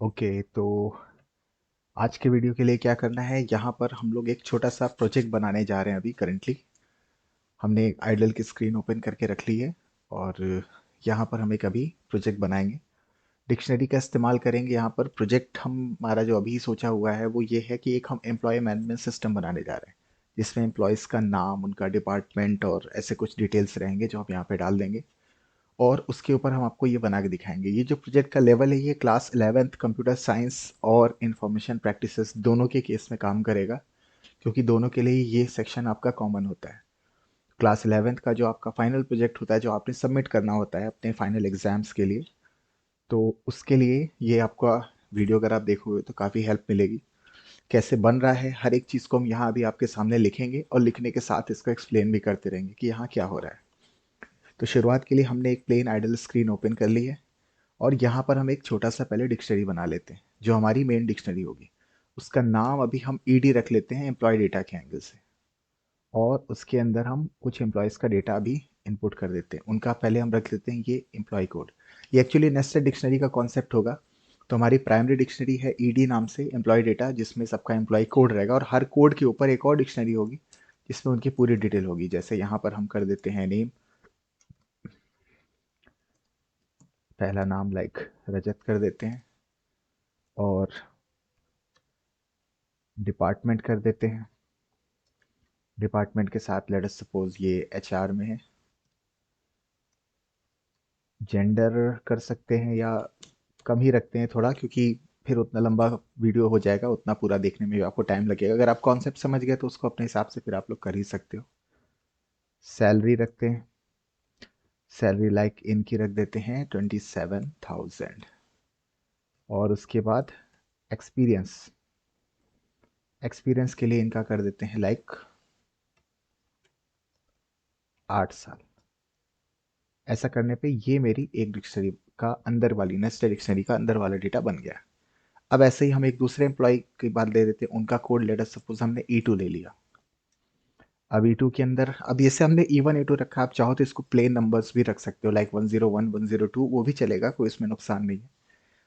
Okay, तो आज के वीडियो के लिए क्या करना है, यहाँ पर हम लोग एक छोटा सा प्रोजेक्ट बनाने जा रहे हैं। अभी करंटली हमने एक आइडल की स्क्रीन ओपन करके रख ली है और यहाँ पर हम एक अभी प्रोजेक्ट बनाएंगे। डिक्शनरी का इस्तेमाल करेंगे। यहाँ पर प्रोजेक्ट हमारा जो अभी सोचा हुआ है वो ये है कि एक हम एम्प्लॉय मैनेजमेंट सिस्टम बनाने जा रहे हैं, जिसमें एम्प्लॉयज़ का नाम, उनका डिपार्टमेंट और ऐसे कुछ डिटेल्स रहेंगे जो हम यहाँ पे डाल देंगे। और उसके ऊपर हम आपको ये बना के दिखाएंगे। ये जो प्रोजेक्ट का लेवल है ये क्लास 11th कंप्यूटर साइंस और इंफॉर्मेशन प्रैक्टिसेस दोनों के केस में काम करेगा, क्योंकि दोनों के लिए ये सेक्शन आपका कॉमन होता है। क्लास 11th का जो आपका फाइनल प्रोजेक्ट होता है, जो आपने सबमिट करना होता है अपने फाइनल एग्जाम्स के लिए, तो उसके लिए ये आपका वीडियो अगर आप देखोगे तो काफ़ी हेल्प मिलेगी। कैसे बन रहा है हर एक चीज़ को हम यहाँ अभी आपके सामने लिखेंगे और लिखने के साथ इसको एक्सप्लेन भी करते रहेंगे कि यहाँ क्या हो रहा है। तो शुरुआत के लिए हमने एक प्लेन आइडल स्क्रीन ओपन कर ली है और यहाँ पर हम एक छोटा सा पहले डिक्शनरी बना लेते हैं जो हमारी मेन डिक्शनरी होगी। उसका नाम अभी हम ईडी रख लेते हैं, एम्प्लॉय डेटा के एंगल से। और उसके अंदर हम कुछ एम्प्लॉयज़ का डेटा अभी इनपुट कर देते हैं। उनका पहले हम रख लेते हैं ये एम्प्लॉय कोड। ये एक्चुअली नेस्टेड डिक्शनरी का कॉन्सेप्ट होगा। तो हमारी प्राइमरी डिक्शनरी है ईडी नाम से एम्प्लॉय डेटा, जिसमें सबका एम्प्लॉय कोड रहेगा और हर कोड के ऊपर एक और डिक्शनरी होगी जिसमें उनकी पूरी डिटेल होगी। जैसे यहाँ पर हम कर देते हैं नेम, पहला नाम लाइक रजत कर देते हैं, और डिपार्टमेंट कर देते हैं। डिपार्टमेंट के साथ लेट अस सपोज ये एचआर में है। जेंडर कर सकते हैं या कम ही रखते हैं थोड़ा, क्योंकि फिर उतना लंबा वीडियो हो जाएगा, उतना पूरा देखने में भी आपको टाइम लगेगा। अगर आप कॉन्सेप्ट समझ गए तो उसको अपने हिसाब से फिर आप लोग कर ही सकते हो। सैलरी रखते हैं। सैलरी लाइक इनकी रख देते हैं 27,000। और उसके बाद एक्सपीरियंस, एक्सपीरियंस के लिए इनका कर देते हैं लाइक 8 साल। ऐसा करने पे ये मेरी एक डिक्शनरी का अंदर वाली, नेस्टेड डिक्शनरी का अंदर वाला डेटा बन गया। अब ऐसे ही हम एक दूसरे एम्प्लॉय की बात ले लेते हैं। उनका कोड लेट अस सपोज हमने E2 ले लिया। अब E2 के अंदर, अब जैसे हमने E1 E2 रखा, आप चाहो तो इसको प्लेन नंबर्स भी रख सकते हो लाइक 101 102, वो भी चलेगा, कोई इसमें नुकसान नहीं है।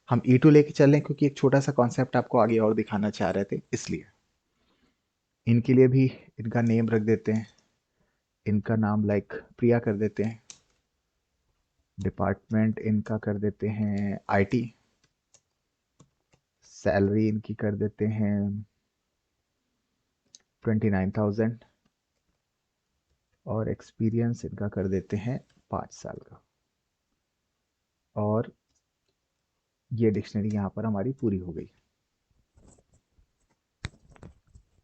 हम E2 लेके चल रहे हैं क्योंकि एक छोटा सा कॉन्सेप्ट आपको आगे और दिखाना चाह रहे थे, इसलिए इनके लिए भी इनका नेम रख देते हैं। इनका नाम लाइक प्रिया कर देते हैं। डिपार्टमेंट इनका कर देते हैं IT। सैलरी इनकी कर देते हैं 29,000। और एक्सपीरियंस इनका कर देते हैं 5 साल का। और ये डिक्शनरी यहाँ पर हमारी पूरी हो गई।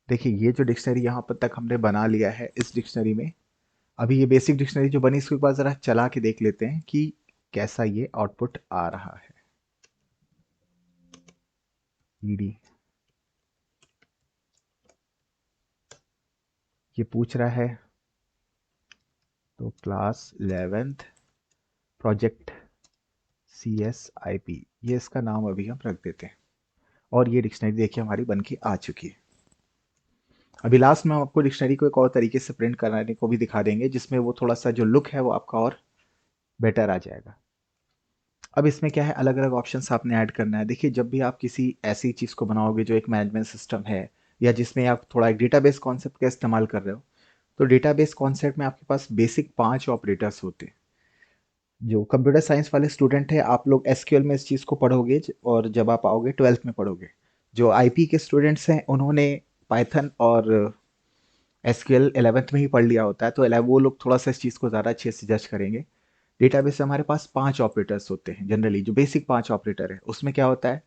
देखिए, ये जो डिक्शनरी यहाँ पर तक हमने बना लिया है, इस डिक्शनरी में अभी ये बेसिक डिक्शनरी जो बनी, इसको एक बार ज़रा चला के देख लेते हैं कि कैसा ये आउटपुट आ रहा है। ईडी, ये पूछ रहा है तो क्लास 11th प्रोजेक्ट CSIP, ये इसका नाम अभी हम रख देते हैं। और ये डिक्शनरी देखिए हमारी बन के आ चुकी है। अभी लास्ट में हम आपको डिक्शनरी को एक और तरीके से प्रिंट कराने को भी दिखा देंगे, जिसमें वो थोड़ा सा जो लुक है वो आपका और बेटर आ जाएगा। अब इसमें क्या है, अलग अलग ऑप्शंस आपने ऐड करना है। देखिए, जब भी आप किसी ऐसी चीज़ को बनाओगे जो एक मैनेजमेंट सिस्टम है, या जिसमें आप थोड़ा एक डेटाबेस कॉन्सेप्ट का इस्तेमाल कर रहे हो, तो डेटाबेस कॉन्सेप्ट में आपके पास बेसिक 5 ऑपरेटर्स होते हैं। जो कंप्यूटर साइंस वाले स्टूडेंट है, आप लोग SQL में इस चीज़ को पढ़ोगे, और जब आप आओगे 12th में पढ़ोगे। जो IP के स्टूडेंट्स हैं उन्होंने पाइथन और SQL 11th में ही पढ़ लिया होता है, तो वो लोग थोड़ा सा इस चीज़ को ज़्यादा अच्छे से जज करेंगे। डेटाबेस में हमारे पास 5 ऑपरेटर्स होते हैं जनरली, जो बेसिक 5 ऑपरेटर है। उसमें क्या होता है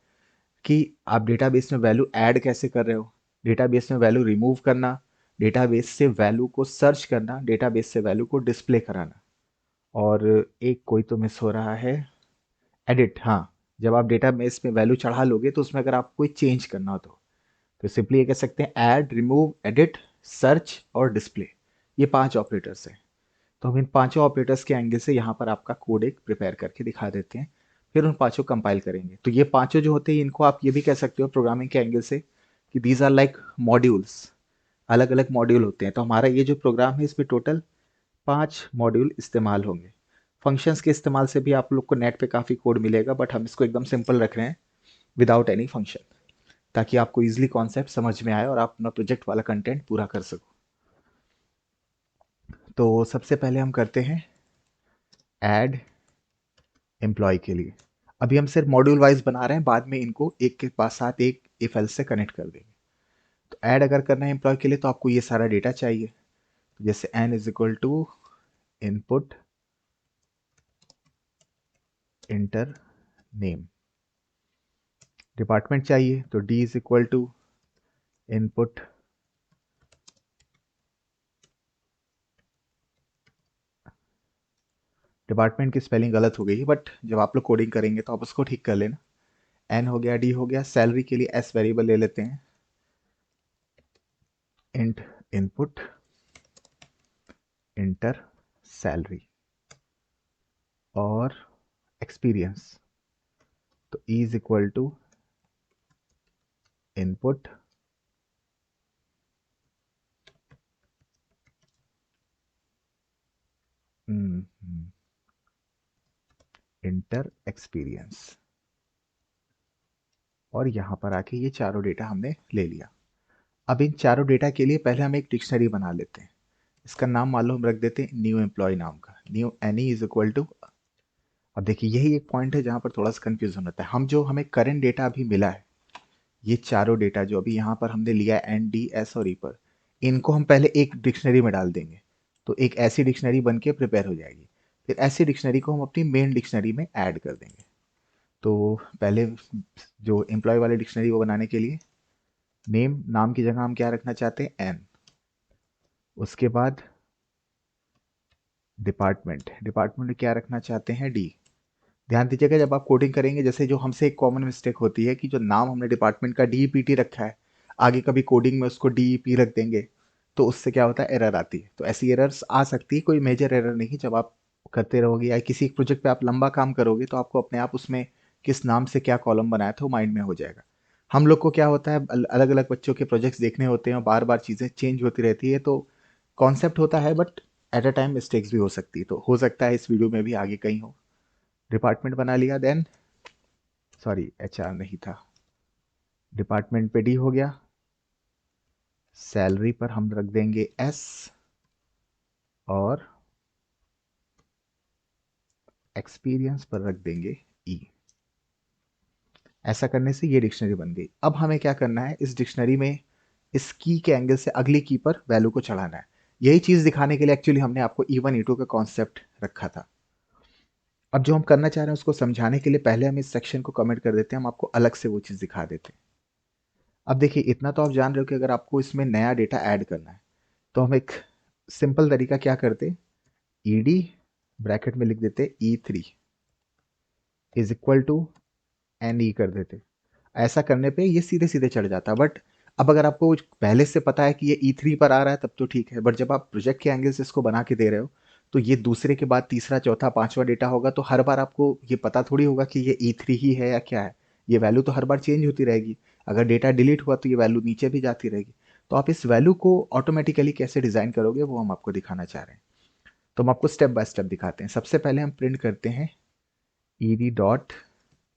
कि आप डेटाबेस में वैल्यू ऐड कैसे कर रहे हो, डेटाबेस में वैल्यू रिमूव करना, डेटाबेस से वैल्यू को सर्च करना, डेटाबेस से वैल्यू को डिस्प्ले कराना। और एक कोई तो मिस हो रहा है, एडिट। हाँ, जब आप डेटाबेस में वैल्यू चढ़ा लोगे तो उसमें अगर आपको कोई चेंज करना हो तो सिंपली ये कह सकते हैं ऐड, रिमूव, एडिट, सर्च और डिस्प्ले। ये 5 ऑपरेटर्स हैं। तो हम इन 5 ऑपरेटर्स के एंगल से यहाँ पर आपका कोड एक प्रिपेयर करके दिखा देते हैं। फिर उन 5 कंपाइल करेंगे। तो ये 5 जो होते हैं, इनको आप ये भी कह सकते हो प्रोग्रामिंग के एंगल से कि दीज आर लाइक मॉड्यूल्स। अलग अलग मॉड्यूल होते हैं। तो हमारा ये जो प्रोग्राम है, इसमें टोटल 5 मॉड्यूल इस्तेमाल होंगे। फंक्शंस के इस्तेमाल से भी आप लोग को नेट पे काफ़ी कोड मिलेगा, बट हम इसको एकदम सिंपल रख रहे हैं विदाउट एनी फंक्शन, ताकि आपको इजीली कॉन्सेप्ट समझ में आए और आप अपना प्रोजेक्ट वाला कंटेंट पूरा कर सको। तो सबसे पहले हम करते हैं ऐड एम्प्लॉय के लिए। अभी हम सिर्फ मॉड्यूल वाइज बना रहे हैं, बाद में इनको एक के पास साथ एक इफ एल्स से कनेक्ट कर देंगे। तो ऐड अगर करना है एम्प्लॉय के लिए तो आपको ये सारा डेटा चाहिए। तो जैसे n is equal to input enter name, department चाहिए तो d is equal to input department की स्पेलिंग गलत हो गई है, बट जब आप लोग कोडिंग करेंगे तो आप उसको ठीक कर लेना। n हो गया, d हो गया। सैलरी के लिए s वेरिएबल ले लेते हैं, इंट इनपुट इंटर सैलरी। और एक्सपीरियंस तो e is equal to input enter experience. और यहाँ पर आके ये चारों डेटा हमने ले लिया। अब इन चारों डेटा के लिए पहले हम एक डिक्शनरी बना लेते हैं। इसका नाम मालूम रख देते हैं न्यू एम्प्लॉय नाम का, new any is equal to. अब देखिए यही एक पॉइंट है जहाँ पर थोड़ा सा कंफ्यूजन होता है। हम जो हमें करंट डेटा अभी मिला है, ये चारों डेटा जो अभी यहाँ पर हमने लिया है एन डी एस और ई पर, इनको हम पहले एक डिक्शनरी में डाल देंगे, तो एक ऐसी डिक्शनरी बन के प्रिपेयर हो जाएगी। फिर ऐसी डिक्शनरी को हम अपनी मेन डिक्शनरी में ऐड कर देंगे। तो पहले जो एम्प्लॉय वाली डिक्शनरी वो बनाने के लिए नेम, नाम की जगह हम क्या रखना चाहते हैं, एन। उसके बाद डिपार्टमेंट, डिपार्टमेंट में क्या रखना चाहते हैं, डी। ध्यान दीजिएगा जब आप कोडिंग करेंगे, जैसे जो हमसे एक कॉमन मिस्टेक होती है कि जो नाम हमने डिपार्टमेंट का डीईपीटी रखा है, आगे कभी कोडिंग में उसको डीईपी रख देंगे, तो उससे क्या होता है, एरर आती है। तो ऐसी एरर्स आ सकती है, कोई मेजर एरर नहीं। जब आप करते रहोगे या किसी प्रोजेक्ट पे आप लंबा काम करोगे तो आपको अपने आप उसमें किस नाम से क्या कॉलम बनाया था वो माइंड में हो जाएगा। हम लोग को क्या होता है, अलग अलग बच्चों के प्रोजेक्ट्स देखने होते हैं और बार बार चीज़ें चेंज होती रहती है, तो कॉन्सेप्ट होता है but at a time mistakes भी हो सकती है। तो हो सकता है इस वीडियो में भी आगे कहीं हो। डिपार्टमेंट बना लिया, देन सॉरी एचआर नहीं था, डिपार्टमेंट पे डी हो गया। सैलरी पर हम रख देंगे एस और एक्सपीरियंस पर रख देंगे ई। ऐसा करने से ये डिक्शनरी बन गई। अब हमें क्या करना है, इस डिक्शनरी में इस की के एंगल से अगली की पर वैल्यू को चढ़ाना है। यही चीज दिखाने के लिए एक्चुअली हमने आपको E1 E2 का कॉन्सेप्ट रखा था। अब जो हम करना चाह रहे हैं उसको समझाने के लिए पहले हम इस सेक्शन को कमेंट कर देते हैं, हम आपको अलग से वो चीज दिखा देते हैं। अब देखिए इतना तो आप जान रहे हो कि अगर आपको इसमें नया डेटा ऐड करना है तो हम एक सिंपल तरीका क्या करते, ई डी ब्रैकेट में लिख देते E3 is equal to N E कर देते। ऐसा करने पे ये सीधे सीधे चढ़ जाता। बट अब अगर आपको पहले से पता है कि ये E3 पर आ रहा है तब तो ठीक है, बट जब आप प्रोजेक्ट के एंगल से इसको बना के दे रहे हो तो ये दूसरे के बाद तीसरा चौथा पांचवा डेटा होगा, तो हर बार आपको ये पता थोड़ी होगा कि ये E3 ही है या क्या है। ये वैल्यू तो हर बार चेंज होती रहेगी। अगर डेटा डिलीट हुआ तो ये वैल्यू नीचे भी जाती रहेगी। तो आप इस वैल्यू को ऑटोमेटिकली कैसे डिजाइन करोगे वो हम आपको दिखाना चाह रहे हैं। तो हम आपको स्टेप बाय स्टेप दिखाते हैं। सबसे पहले हम प्रिंट करते हैं ed डॉट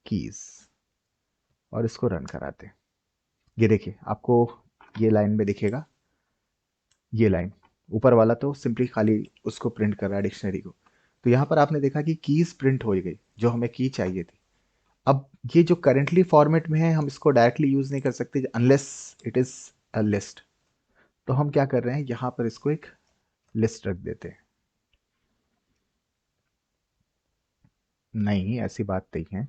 कीज और इसको रन कराते हैं। ये देखिए आपको ये लाइन में दिखेगा, ये लाइन ऊपर वाला तो सिंपली खाली उसको प्रिंट कर रहा है डिक्शनरी को। तो यहाँ पर आपने देखा कि कीज प्रिंट हो गई जो हमें की चाहिए थी। अब ये जो करेंटली फॉर्मेट में है हम इसको डायरेक्टली यूज नहीं कर सकते unless it is a list. तो हम क्या कर रहे हैं, यहाँ पर इसको एक लिस्ट रख देते हैं। नहीं ऐसी बात नहीं है।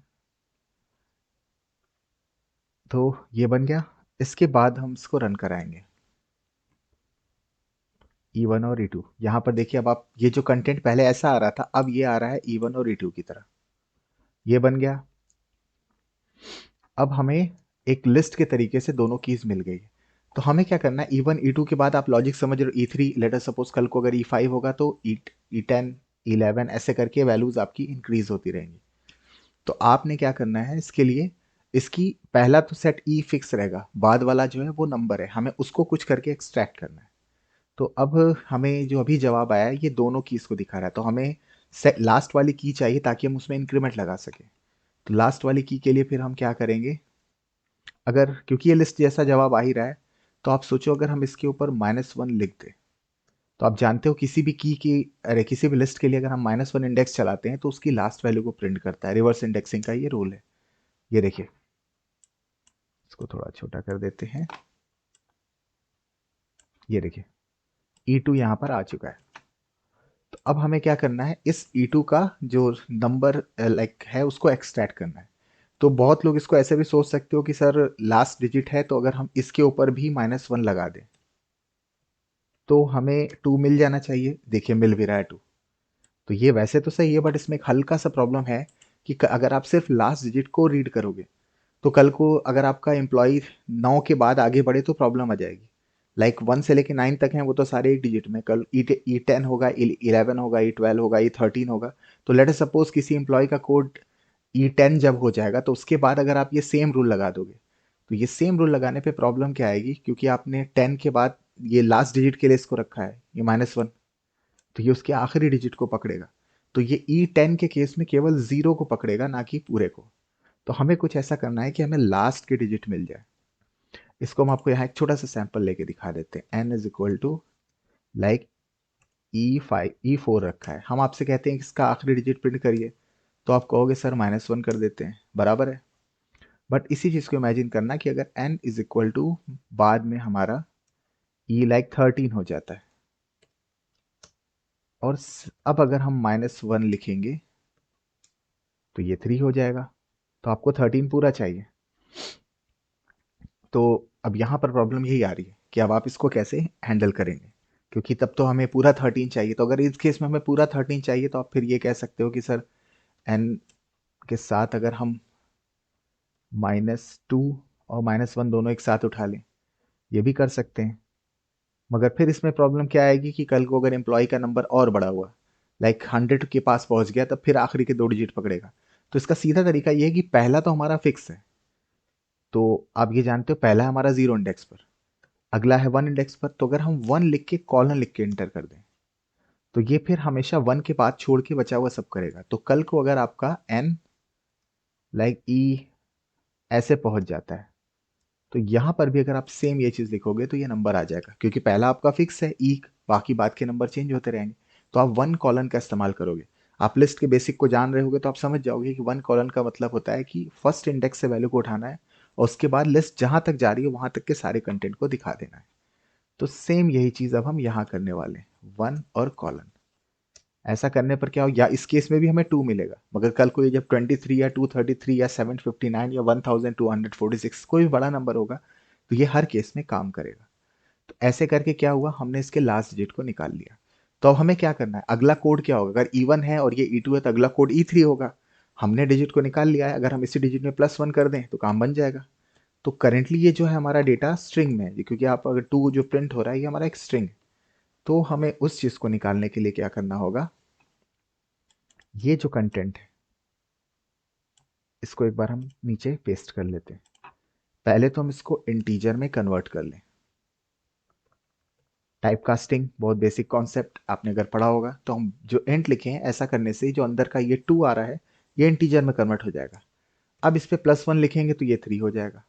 तो ये बन गया। इसके बाद हम इसको रन कराएंगे E1 और E2। यहाँ पर देखिए अब आप ये जो कंटेंट पहले ऐसा आ रहा था अब ये आ रहा है E1 और E2 की तरह। ये बन गया। अब हमें एक लिस्ट के तरीके से दोनों कीज मिल गई है। तो हमें क्या करना है, E1 E2 के बाद आप लॉजिक समझ रहे हो, E3 लेटर सपोज कल को अगर E5 होगा तो E10 11 ऐसे करके वैल्यूज आपकी इंक्रीज होती रहेंगी। तो आपने क्या करना है इसके लिए, इसकी पहला तो सेट ई फिक्स रहेगा, बाद वाला जो है वो नंबर है, हमें उसको कुछ करके एक्सट्रैक्ट करना है। तो अब हमें जो अभी जवाब आया है ये दोनों कीज को दिखा रहा है, तो हमें लास्ट वाली की चाहिए ताकि हम उसमें इंक्रीमेंट लगा सकें। तो लास्ट वाली की के लिए फिर हम क्या करेंगे, अगर क्योंकि ये लिस्ट जैसा जवाब आ ही रहा है, तो आप सोचो अगर हम इसके ऊपर -1 लिख दें, तो आप जानते हो किसी भी की की, अरे किसी भी लिस्ट के लिए अगर हम -1 इंडेक्स चलाते हैं तो उसकी लास्ट वैल्यू को प्रिंट करता है। रिवर्स इंडेक्सिंग का ये रूल है। ये देखिए, इसको थोड़ा छोटा कर देते हैं। ये देखिए, E2 यहाँ पर आ चुका है। तो अब हमें क्या करना है, इस E2 का जो नंबर लाइक है उसको एक्सट्रैक्ट करना है। तो बहुत लोग इसको ऐसे भी सोच सकते हो कि सर लास्ट डिजिट है, तो अगर हम इसके ऊपर भी -1 लगा दें तो हमें 2 मिल जाना चाहिए। देखिए मिल भी रहा है 2। तो ये वैसे तो सही है, बट इसमें एक हल्का सा प्रॉब्लम है कि अगर आप सिर्फ लास्ट डिजिट को रीड करोगे तो कल को अगर आपका एम्प्लॉय 9 के बाद आगे बढ़े तो प्रॉब्लम आ जाएगी। लाइक 1 से लेके 9 तक हैं वो तो सारे एक डिजिट में, कल ई 10 होगा, ई 11 होगा, ई 12 होगा, ई 13 होगा। तो लेट अस सपोज किसी एम्प्लॉय का कोड ई 10 जब हो जाएगा तो उसके बाद अगर आप ये सेम रूल लगा दोगे, तो ये सेम रूल लगाने पे प्रॉब्लम क्या आएगी, क्योंकि आपने 10 के बाद ये लास्ट डिजिट के लिए इसको रखा है ये -1, तो ये उसके आखिरी डिजिट को पकड़ेगा। तो ये ई 10 के केस में केवल 0 को पकड़ेगा, ना कि पूरे को। तो हमें कुछ ऐसा करना है कि हमें लास्ट के डिजिट मिल जाए। इसको हम आपको यहाँ एक छोटा सा सैंपल लेके दिखा देते हैं। n is equal to like E4 रखा है, हम आपसे कहते हैं कि इसका आखिरी डिजिट प्रिंट करिए, तो आप कहोगे सर -1 कर देते हैं, बराबर है। बट इसी चीज़ को इमेजिन करना कि अगर n इज इक्वल टू बाद में हमारा E 13 हो जाता है, और अब अगर हम -1 लिखेंगे तो ये 3 हो जाएगा। तो आपको 13 पूरा चाहिए। तो अब यहाँ पर प्रॉब्लम यही आ रही है कि अब आप इसको कैसे हैंडल करेंगे, क्योंकि तब तो हमें पूरा 13 चाहिए। तो अगर इस केस में हमें पूरा 13 चाहिए तो आप फिर ये कह सकते हो कि सर n के साथ अगर हम -2 और -1 दोनों एक साथ उठा लें, ये भी कर सकते हैं। मगर फिर इसमें प्रॉब्लम क्या आएगी कि कल को अगर एम्प्लॉय का नंबर और बड़ा हुआ, लाइक 100 के पास पहुंच गया, तब फिर आखिरी के 2 डिजिट पकड़ेगा। तो इसका सीधा तरीका ये है कि पहला तो हमारा फिक्स है, तो आप ये जानते हो पहला हमारा 0 इंडेक्स पर, अगला है 1 इंडेक्स पर। तो अगर हम 1 लिख के कॉलन लिख के एंटर कर दें, तो ये फिर हमेशा 1 के बाद छोड़ के बचा हुआ सब करेगा। तो कल को अगर आपका n लाइक e ऐसे पहुंच जाता है, तो यहां पर भी अगर आप सेम ये चीज लिखोगे तो ये नंबर आ जाएगा, क्योंकि पहला आपका फिक्स है ई, बाकी बाद के नंबर चेंज होते रहेंगे। तो आप 1 कॉलन का इस्तेमाल करोगे। आप लिस्ट के बेसिक को जान रहे होगे तो आप समझ जाओगे कि 1 कॉलन का मतलब होता है कि फर्स्ट इंडेक्स से वैल्यू को उठाना है और उसके बाद लिस्ट जहां तक जा रही है वहां तक के सारे कंटेंट को दिखा देना है। तो सेम यही चीज अब हम यहाँ करने वाले हैं, 1 और कॉलन। ऐसा करने पर क्या हो, या इस केस में भी हमें 2 मिलेगा, मगर कल को ये जब 23 या 233 या 759 या 1246 कोई भी बड़ा नंबर होगा, तो ये हर केस में काम करेगा। तो ऐसे करके क्या हुआ, हमने इसके लास्ट डिजिट को निकाल लिया। तो अब हमें क्या करना है, अगला कोड क्या होगा, अगर E1 है और ये E2 है तो अगला कोड E3 होगा। हमने डिजिट को निकाल लिया है, अगर हम इसी डिजिट में +1 कर दें तो काम बन जाएगा। तो करेंटली ये जो है हमारा डेटा स्ट्रिंग में है, क्योंकि आप अगर 2 जो प्रिंट हो रहा है ये हमारा एक स्ट्रिंग। तो हमें उस चीज़ को निकालने के लिए क्या करना होगा, ये जो कंटेंट है इसको एक बार हम नीचे पेस्ट कर लेते हैं। पहले तो हम इसको इंटीजर में कन्वर्ट कर लें। टाइप कास्टिंग बहुत बेसिक कॉन्सेप्ट आपने अगर पढ़ा होगा, तो हम जो इंट लिखे हैं ऐसा करने से जो अंदर का ये 2 आ रहा है ये इंटीजर में कन्वर्ट हो जाएगा। अब इस पे +1 लिखेंगे तो ये 3 हो जाएगा,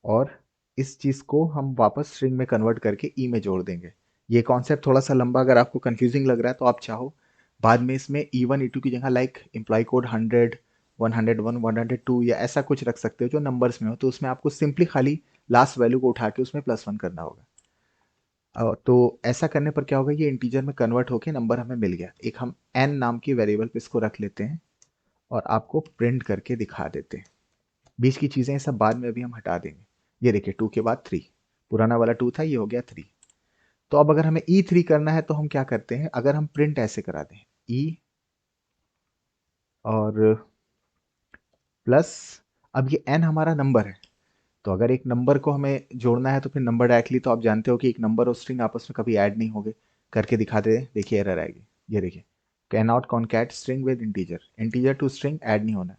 और इस चीज को हम वापस स्ट्रिंग में कन्वर्ट करके ई में जोड़ देंगे। ये कॉन्सेप्ट थोड़ा सा लंबा, अगर आपको कंफ्यूजिंग लग रहा है तो आप चाहो बाद में इसमें E1 E2 की जगह लाइक एम्प्लॉय कोड 100 101 102 या ऐसा कुछ रख सकते हो जो नंबर्स में हो। तो उसमें आपको सिंपली खाली लास्ट वैल्यू को उठा के उसमें +1 करना होगा। तो ऐसा करने पर क्या होगा, ये इंटीजर में कन्वर्ट होके नंबर हमें मिल गया। एक हम n नाम की वेरिएबल पे इसको रख लेते हैं और आपको प्रिंट करके दिखा देते हैं। बीच की चीज़ें सब बाद में भी हम हटा देंगे। ये देखिए 2 के बाद 3, पुराना वाला 2 था, ये हो गया 3। तो अब अगर हमें E3 करना है तो हम क्या करते हैं, अगर हम प्रिंट ऐसे करा दें E और प्लस, अब ये n हमारा नंबर है, तो अगर एक नंबर को हमें जोड़ना है तो फिर नंबर डायरेक्टली, तो आप जानते हो कि एक नंबर और स्ट्रिंग आपस में कभी ऐड नहीं होंगे। करके दिखा दे, देखिए एरर आएगी। ये देखिए, can not concat string with integer, integer to string add नहीं होना है।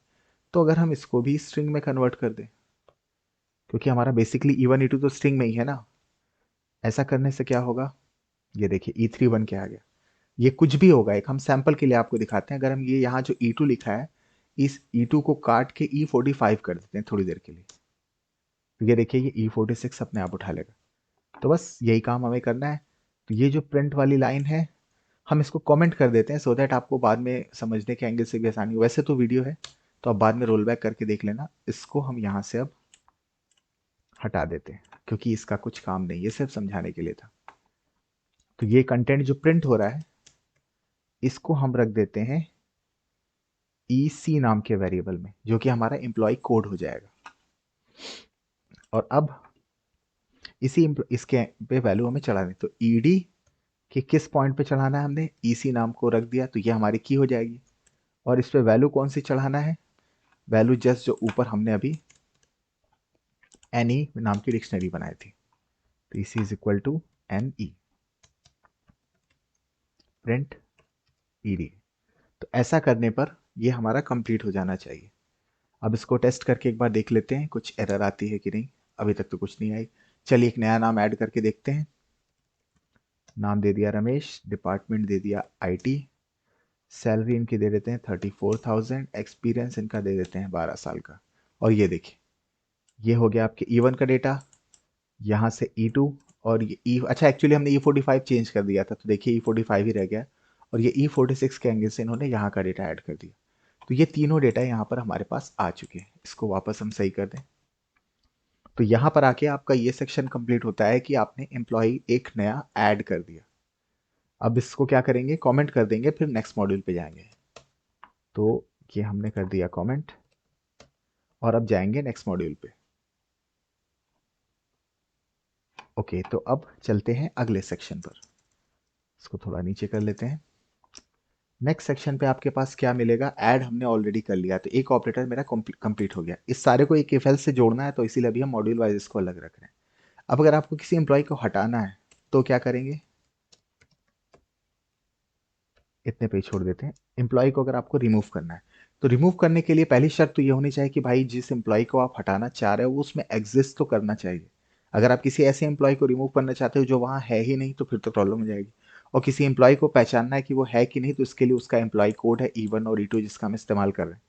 तो अगर हम इसको भी स्ट्रिंग में कन्वर्ट कर दें, क्योंकि हमारा बेसिकली E1 E2 तो स्ट्रिंग में ही है ना, ऐसा करने से क्या होगा, ये देखिए E3 बन के आ गया। ये कुछ भी होगा, एक हम सैंपल के लिए आपको दिखाते हैं। अगर हम ये यहाँ जो E2 लिखा है इस E2 को काट के E45 कर देते हैं थोड़ी देर के लिए। तो ये देखिए ये E46 अपने आप उठा लेगा। तो बस यही काम हमें करना है। तो ये जो प्रिंट वाली लाइन है हम इसको कमेंट कर देते हैं, सो दैट आपको बाद में समझने के एंगल से भी आसानी हो। वैसे तो वीडियो है तो आप बाद में रोल बैक करके देख लेना। इसको हम यहाँ से अब हटा देते हैं क्योंकि इसका कुछ काम नहीं, ये सिर्फ समझाने के लिए था। तो ये कंटेंट जो प्रिंट हो रहा है इसको हम रख देते हैं EC नाम के वेरिएबल में, जो कि हमारा एम्प्लॉय कोड हो जाएगा। और अब इसके पे वैल्यू हमें चढ़ानी, तो ED के किस पॉइंट पे चढ़ाना है, हमने EC नाम को रख दिया तो ये हमारी की हो जाएगी। और इस पे वैल्यू कौन सी चढ़ाना है, वैल्यू जस्ट जो ऊपर हमने अभी NE नाम की डिक्शनरी बनाई थी, तो EC is equal to NE print ED। तो ऐसा करने पर ये हमारा कंप्लीट हो जाना चाहिए। अब इसको टेस्ट करके एक बार देख लेते हैं कुछ एरर आती है कि नहीं। अभी तक तो कुछ नहीं आई। चलिए एक नया नाम ऐड करके देखते हैं। नाम दे दिया रमेश, डिपार्टमेंट दे दिया IT, सैलरी इनकी दे देते हैं 34,000, एक्सपीरियंस इनका दे देते हैं 12 साल का। और ये देखिए ये हो गया आपके E1 का डेटा, यहाँ से E2 और ये अच्छा एक्चुअली हमने E45 चेंज कर दिया था तो देखिए E45 ही रह गया। और ये E46 के एंगल से इन्होंने यहाँ का डेटा ऐड कर दिया। तो ये तीनों डेटा यहाँ पर हमारे पास आ चुके हैं। इसको वापस हम सही कर दें। तो यहाँ पर आके आपका ये सेक्शन कंप्लीट होता है कि आपने एम्प्लॉय एक नया ऐड कर दिया। अब इसको क्या करेंगे, कमेंट कर देंगे, फिर नेक्स्ट मॉड्यूल पे जाएंगे। तो ये हमने कर दिया कमेंट और अब जाएंगे नेक्स्ट मॉड्यूल पे। ओके तो अब चलते हैं अगले सेक्शन पर। इसको थोड़ा नीचे कर लेते हैं। नेक्स्ट सेक्शन पे आपके पास क्या मिलेगा, ऐड हमने ऑलरेडी कर लिया तो एक ऑपरेटर मेरा कंप्लीट हो गया। इस सारे को एक इफ एल्स से जोड़ना है तो इसीलिए अभी हम मॉड्यूल वाइज इसको अलग रख रहे हैं। अब अगर आपको किसी एम्प्लॉय को हटाना है तो क्या करेंगे, इतने पे ही छोड़ देते हैं। एम्प्लॉय को अगर आपको रिमूव करना है तो रिमूव करने के लिए पहली शर्त तो ये होनी चाहिए कि भाई जिस एम्प्लॉय को आप हटाना चाह रहे हो वो उसमें एग्जिस्ट तो करना चाहिए। अगर आप किसी ऐसे एम्प्लॉय को रिमूव करना चाहते हो जो वहाँ है ही नहीं तो फिर तो प्रॉब्लम हो जाएगी। और किसी एम्प्लॉय को पहचानना है कि वो है कि नहीं तो इसके लिए उसका एम्प्लॉय कोड है E1 और E2 जिसका हम इस्तेमाल कर रहे हैं।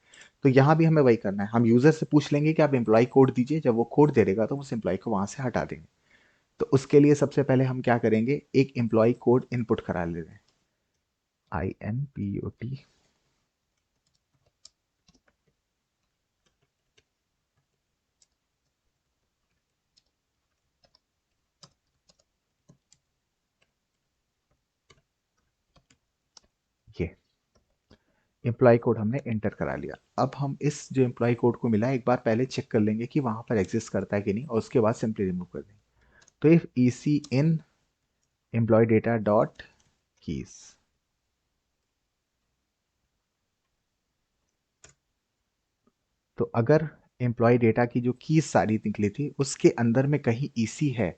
तो यहाँ भी हमें वही करना है, हम यूजर से पूछ लेंगे कि आप एम्प्लॉय कोड दीजिए, जब वो कोड दे देगा तो उस एम्प्लॉय को वहाँ से हटा देंगे। तो उसके लिए सबसे पहले हम क्या करेंगे, एक एम्प्लॉय कोड इनपुट करा ले रहे हैं, INPUT। ये एम्प्लॉय कोड हमने एंटर करा लिया। अब हम इस जो एम्प्लॉय कोड को मिला है एक बार पहले चेक कर लेंगे कि वहां पर एग्जिस्ट करता है कि नहीं और उसके बाद सिंपली रिमूव कर देंगे। तो if EC in employee data dot keys, तो अगर एम्प्लॉय डेटा की जो कीज सारी निकली थी उसके अंदर में कहीं EC है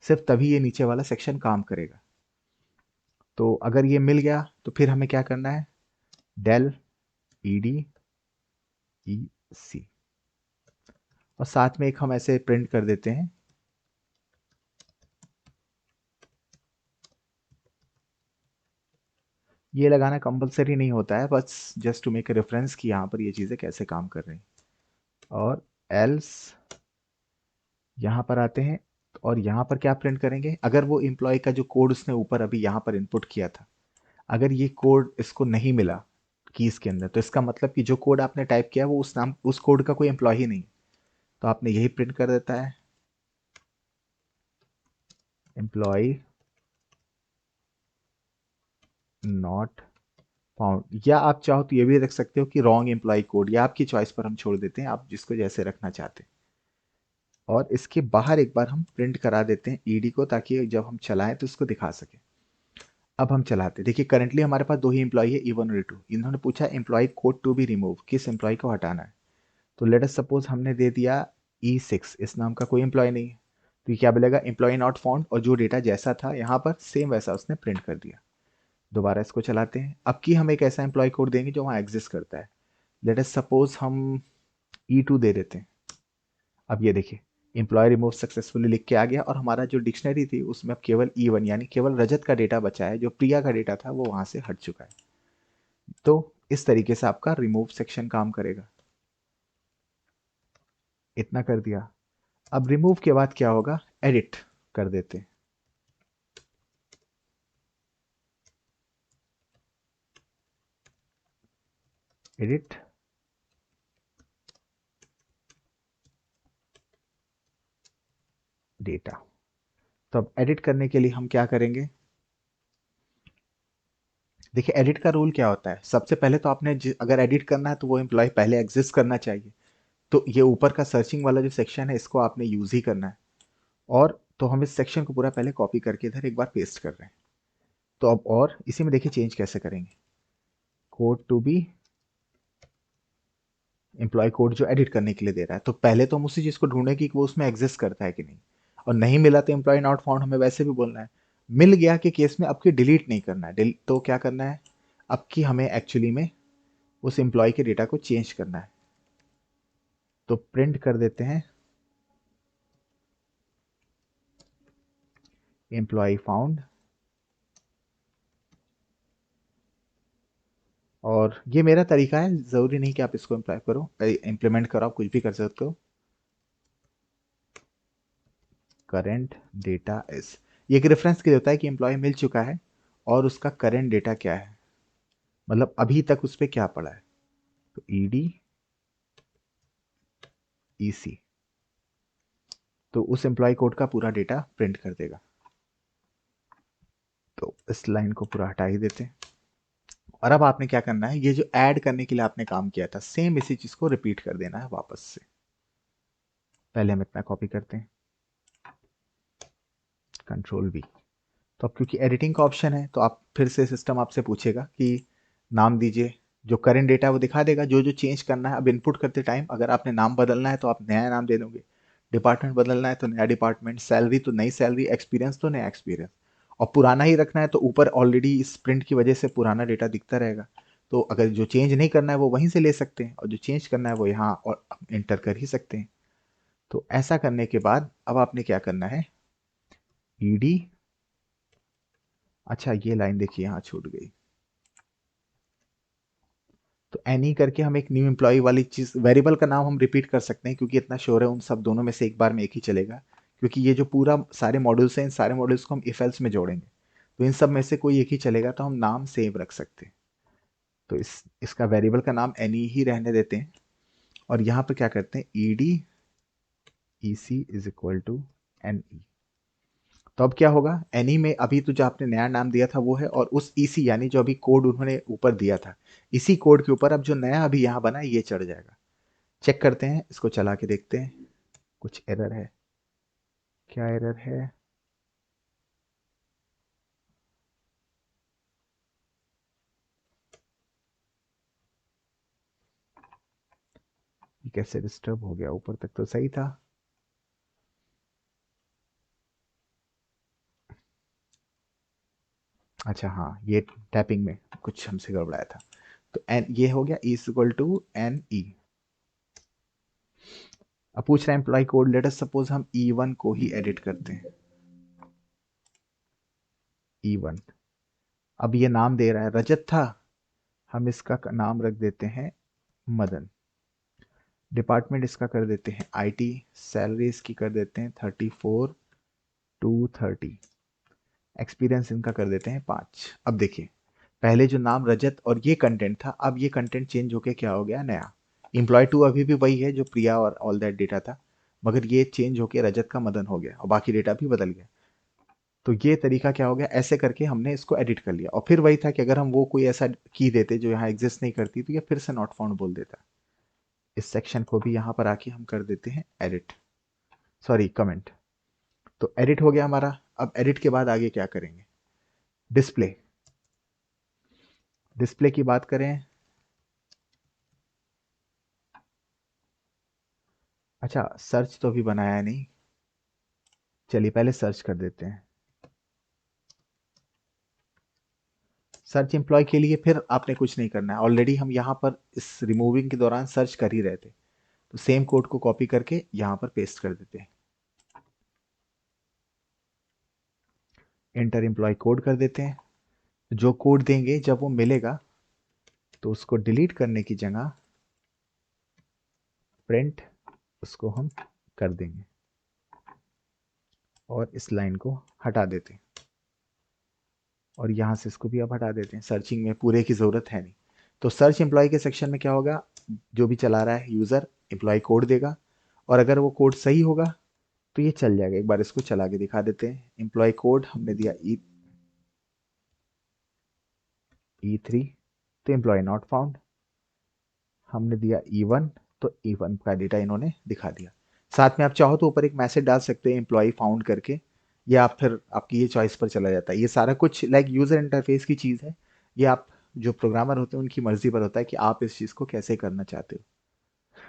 सिर्फ तभी ये नीचे वाला सेक्शन काम करेगा। तो अगर ये मिल गया तो फिर हमें क्या करना है, del ED EC और साथ में एक हम ऐसे प्रिंट कर देते हैं, ये लगाना कंपलसरी नहीं होता है, बस just to make a reference कि यहाँ पर ये चीज़ें कैसे काम कर रही हैं। और एल्स यहाँ पर आते हैं और यहाँ पर क्या प्रिंट करेंगे, अगर वो एम्प्लॉय का जो कोड उसने ऊपर अभी यहाँ पर इनपुट किया था अगर ये कोड इसको नहीं मिला कीज के अंदर तो इसका मतलब कि जो कोड आपने टाइप किया वो उस कोड का कोई एम्प्लॉय ही नहीं। तो आपने यही प्रिंट कर देता है, एम्प्लॉय नॉट फाउंड, या आप चाहो तो ये भी रख सकते हो कि रॉन्ग एम्प्लॉय कोड, या आपकी चॉइस पर हम छोड़ देते हैं, आप जिसको जैसे रखना चाहते हैं। और इसके बाहर एक बार हम प्रिंट करा देते हैं ED को ताकि जब हम चलाएं तो इसको दिखा सके। अब हम चलाते हैं, देखिए करंटली हमारे पास दो ही एम्प्लॉय है E1 और E2। इन्होंने पूछा employee code to be remove, किस एम्प्लॉय को हटाना है। तो लेट अस सपोज हमने दे दिया E6, इस नाम का कोई एम्प्लॉय नहीं है तो ये क्या बोलेगा, एम्प्लॉय नॉट फाउंड, और जो डेटा जैसा था यहाँ पर सेम वैसा उसने प्रिंट कर दिया। दोबारा इसको चलाते हैं, अब की हम एक ऐसा एम्प्लॉय कोड देंगे जो वहाँ एग्जिस्ट करता है। लेट अस सपोज हम E2 दे देते हैं। अब ये देखिए एम्प्लॉय रिमूव सक्सेसफुली लिख के आ गया और हमारा जो डिक्शनरी थी उसमें अब केवल E1 यानी केवल रजत का डेटा बचा है, जो प्रिया का डेटा था वो वहां से हट चुका है। तो इस तरीके से आपका रिमूव सेक्शन काम करेगा। इतना कर दिया। अब रिमूव के बाद क्या होगा, एडिट कर देते हैं। Edit, data. तो अब एडिट करने के लिए हम क्या करेंगे, देखिए एडिट का रूल क्या होता है, सबसे पहले तो आपने अगर एडिट करना है तो वो एम्प्लॉय पहले एग्जिस्ट करना चाहिए। तो ये ऊपर का सर्चिंग वाला जो सेक्शन है इसको आपने यूज ही करना है। और तो हम इस सेक्शन को पूरा पहले कॉपी करके इधर एक बार पेस्ट कर रहे हैं। तो अब और इसी में देखिए चेंज कैसे करेंगे, code to be employee code जो एडिट करने के लिए दे रहा है, तो पहले तो हम उसी चीज को ढूंढे कि वो उसमें एग्जिस्ट करता है कि नहीं। और नहीं मिला तो एम्प्लॉय नॉट फाउंड हमें वैसे भी बोलना है। मिल गया के केस में आपकी डिलीट नहीं करना है, तो क्या करना है, अब की हमें एक्चुअली में उस एम्प्लॉय के डेटा को चेंज करना है। तो प्रिंट कर देते हैं एम्प्लॉय फाउंड, और ये मेरा तरीका है, जरूरी नहीं कि आप इसको इम्प्लॉय करो, इम्प्लीमेंट करो, आप कुछ भी कर सकते हो। करेंट डेटा इज, ये एक रेफरेंस के लिए होता है कि एम्प्लॉय मिल चुका है और उसका करेंट डेटा क्या है, मतलब अभी तक उस पर क्या पड़ा है। तो ईडी ईसी, तो उस एम्प्लॉय कोड का पूरा डेटा प्रिंट कर देगा। तो इस लाइन को पूरा हटा ही देते हैं। और अब आपने क्या करना है, ये जो ऐड करने के लिए आपने काम किया था सेम इसी चीज को रिपीट कर देना है वापस से। पहले हम इतना कॉपी करते हैं, कंट्रोल वी। तो अब क्योंकि एडिटिंग का ऑप्शन है तो आप फिर से सिस्टम आपसे पूछेगा कि नाम दीजिए, जो करेंट डेटा है वो दिखा देगा, जो जो चेंज करना है। अब इनपुट करते टाइम अगर आपने नाम बदलना है तो आप नया नाम दे दोगे, डिपार्टमेंट बदलना है तो नया डिपार्टमेंट, सैलरी तो नई सैलरी, एक्सपीरियंस तो नया एक्सपीरियंस। और पुराना ही रखना है तो ऊपर ऑलरेडी इस प्रिंट की वजह से पुराना डेटा दिखता रहेगा। तो अगर जो चेंज नहीं करना है वो वहीं से ले सकते हैं, और जो चेंज करना है वो यहाँ और इंटर कर ही सकते हैं। तो ऐसा करने के बाद अब आपने क्या करना है, ईडी, अच्छा ये लाइन देखिए यहाँ छूट गई। तो एनी करके हम एक न्यू एम्प्लॉय वाली चीज, वेरिएबल का नाम हम रिपीट कर सकते हैं क्योंकि इतना श्योर है उन सब दोनों में से एक बार में एक ही चलेगा। क्योंकि ये जो पूरा सारे मॉड्यूल्स हैं, इन सारे मॉड्यूल्स को हम इफ एल्स में जोड़ेंगे, तो इन सब में से कोई एक ही चलेगा, तो हम नाम सेम रख सकते हैं। तो इसका वेरिएबल का नाम एनी ही रहने देते हैं। और यहाँ पर क्या करते हैं, E D E C is equal to N E. तो अब क्या होगा, एनी में अभी तो जो आपने नया नाम दिया था वो है, और उस ईसी यानी जो अभी कोड उन्होंने ऊपर दिया था, इसी कोड के ऊपर अब जो नया अभी यहाँ बना है ये चढ़ जाएगा। चेक करते हैं, इसको चला के देखते हैं, कुछ एरर है, क्या एरर है। ये कैसे डिस्टर्ब हो गया, ऊपर तक तो सही था। अच्छा हाँ, ये टैपिंग में कुछ हमसे गड़बड़ाया था। तो एन ये हो गया, E equal to N E. अब पूछ रहे हैं employee code, let us suppose हम E1 को ही एडिट करते हैं, E1। अब ये नाम दे रहा है रजत था, हम इसका नाम रख देते हैं मदन। डिपार्टमेंट इसका कर देते हैं आईटी, सैलरी इसकी कर देते हैं 34,230, एक्सपीरियंस इनका कर देते हैं 5। अब देखिए, पहले जो नाम रजत और ये कंटेंट था, अब ये कंटेंट चेंज होके क्या हो गया, नया एम्प्लॉय टू अभी भी वही है जो प्रिया और ऑल दैट डेटा था, मगर ये चेंज होके रजत का मदन हो गया और बाकी डेटा भी बदल गया। तो ये तरीका क्या हो गया, ऐसे करके हमने इसको एडिट कर लिया। और फिर वही था कि अगर हम वो कोई ऐसा की देते जो यहाँ एग्जिस्ट नहीं करती तो ये फिर से नॉट फाउंड बोल देता। इस सेक्शन को भी यहाँ पर आके हम कर देते हैं एडिट, सॉरी कमेंट। तो एडिट हो गया हमारा। अब एडिट के बाद आगे क्या करेंगे, डिस्प्ले। डिस्प्ले की बात करें, अच्छा सर्च तो अभी बनाया नहीं, चलिए पहले सर्च कर देते हैं। सर्च एम्प्लॉय के लिए फिर आपने कुछ नहीं करना है, ऑलरेडी हम यहाँ पर इस रिमूविंग के दौरान सर्च कर ही रहे थे। तो सेम कोड को कॉपी करके यहाँ पर पेस्ट कर देते हैं, एंटर एम्प्लॉय कोड कर देते हैं। जो कोड देंगे जब वो मिलेगा, तो उसको डिलीट करने की जगह प्रिंट उसको हम कर देंगे और इस लाइन को हटा देते हैं और यहाँ से इसको भी अब हटा देते हैं। सर्चिंग में पूरे की ज़रूरत है नहीं। तो सर्च एम्प्लॉय के सेक्शन में क्या होगा, जो भी चला रहा है यूज़र एम्प्लॉय कोड देगा और अगर वो कोड सही होगा तो ये चल जाएगा। एक बार इसको चला के दिखा देते हैं। एम्प्लॉय कोड हमने दिया E3 तो एम्प्लॉय नॉट फाउंड, हमने दिया E1 तो E1 का डेटा इन्होंने दिखा दिया। साथ में आप चाहो तो ऊपर एक मैसेज डाल सकते हैं एम्प्लॉय फाउंड करके, या आप फिर आपकी ये चॉइस पर चला जाता है। ये सारा कुछ लाइक यूज़र इंटरफेस की चीज़ है। ये आप जो प्रोग्रामर होते हैं उनकी मर्जी पर होता है कि आप इस चीज़ को कैसे करना चाहते हो।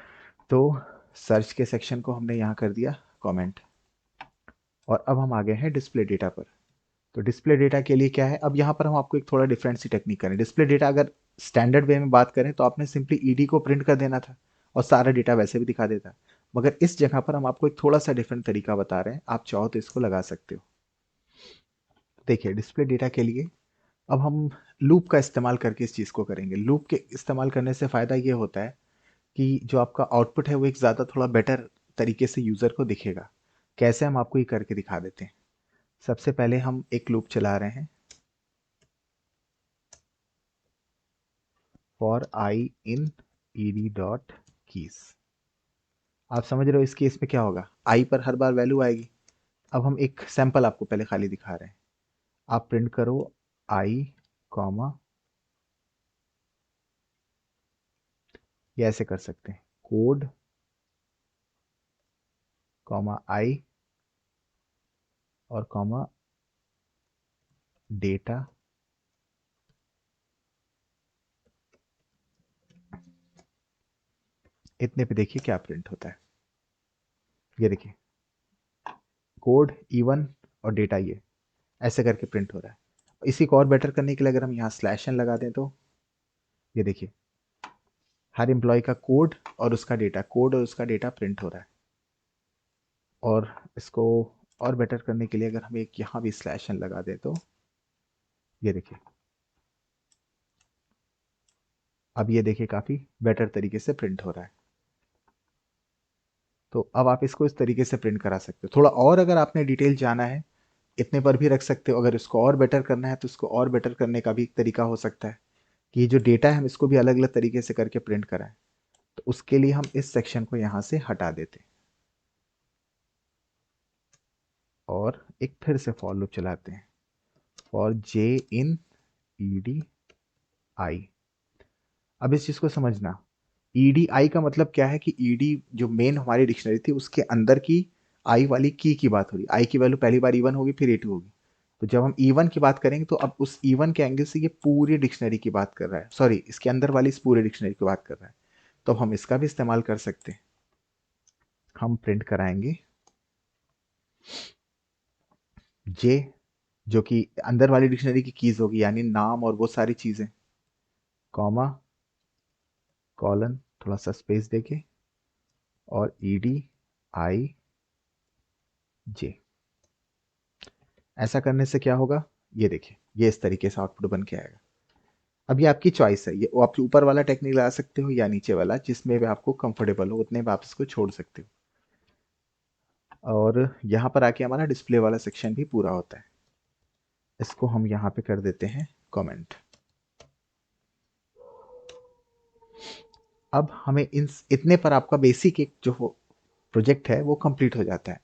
तो सर्च के सेक्शन को हमने यहाँ कर दिया कमेंट और अब हम आ गए हैं डिस्प्ले डेटा पर। तो डिस्प्ले डेटा के लिए क्या है, अब यहाँ पर हम आपको एक थोड़ा डिफरेंट सी टेक्निक करें। डिस्प्ले डेटा अगर स्टैंडर्ड वे में बात करें तो आपने सिंपली ईडी को प्रिंट कर देना था और सारा डेटा वैसे भी दिखा देता। मगर इस जगह पर हम आपको एक थोड़ा सा डिफरेंट तरीका बता रहे हैं, आप चाहो तो इसको लगा सकते हो। देखिए डिस्प्ले डेटा के लिए अब हम लूप का इस्तेमाल करके इस चीज़ को करेंगे। लूप के इस्तेमाल करने से फ़ायदा ये होता है कि जो आपका आउटपुट है वो एक ज़्यादा थोड़ा बेटर तरीके से यूज़र को दिखेगा। कैसे, हम आपको ये करके दिखा देते हैं। सबसे पहले हम एक लूप चला रहे हैं for I in ED dot keys. आप समझ रहे हो इस केस में क्या होगा, आई पर हर बार वैल्यू आएगी। अब हम एक सैंपल आपको पहले खाली दिखा रहे हैं। आप प्रिंट करो आई कॉमा, ये ऐसे कर सकते हैं कोड कॉमा आई और कॉमा डेटा। इतने पे देखिए क्या प्रिंट होता है। ये देखिए कोड E1 और डेटा ये ऐसे करके प्रिंट हो रहा है। इसी को और बेटर करने के लिए अगर हम यहाँ स्लैश एन लगा दें तो ये देखिए हर एम्प्लॉय का कोड और उसका डेटा, कोड और उसका डेटा प्रिंट हो रहा है। और इसको और बेटर करने के लिए अगर हम एक यहाँ भी स्लैश एन लगा दें तो ये देखिए, अब ये देखिए काफ़ी बेटर तरीके से प्रिंट हो रहा है। तो अब आप इसको इस तरीके से प्रिंट करा सकते हो। थोड़ा और अगर आपने डिटेल जाना है इतने पर भी रख सकते हो। अगर इसको और बेटर करना है तो इसको और बेटर करने का भी एक तरीका हो सकता है कि ये जो डेटा है हम इसको भी अलग अलग तरीके से करके प्रिंट कराएं। तो उसके लिए हम इस सेक्शन को यहाँ से हटा देते हैं और एक फिर से फॉर लूप चलाते हैं फॉर जे इन ईडी आई। अब इस चीज़ को समझना, ईडी आई का मतलब क्या है कि ईडी जो मेन हमारी डिक्शनरी थी उसके अंदर की आई वाली की बात हो रही। आई की वैल्यू पहली बार E1 होगी फिर E2 होगी। तो जब हम E1 की बात करेंगे तो अब उस E1 के एंगल से ये पूरी डिक्शनरी की बात कर रहा है, सॉरी इसके अंदर वाली इस पूरी डिक्शनरी की बात कर रहा है। तो अब हम इसका भी इस्तेमाल कर सकते हैं। हम प्रिंट कराएंगे जे, जो कि अंदर वाली डिक्शनरी की कीज होगी यानी नाम और वो सारी चीज़ें, कॉमा कॉलन थोड़ा सा स्पेस देके और ईडी आई जे। ऐसा करने से क्या होगा, ये देखिए ये इस तरीके से आउटपुट बन के आएगा। अब ये आपकी चॉइस है, ये आप ऊपर वाला टेक्निक लगा सकते हो या नीचे वाला, जिसमें भी आपको कंफर्टेबल हो उतने में आप इसको छोड़ सकते हो। और यहाँ पर आके हमारा डिस्प्ले वाला सेक्शन भी पूरा होता है। इसको हम यहाँ पे कर देते हैं कमेंट। अब हमें इन इतने पर आपका बेसिक एक जो प्रोजेक्ट है वो कंप्लीट हो जाता है।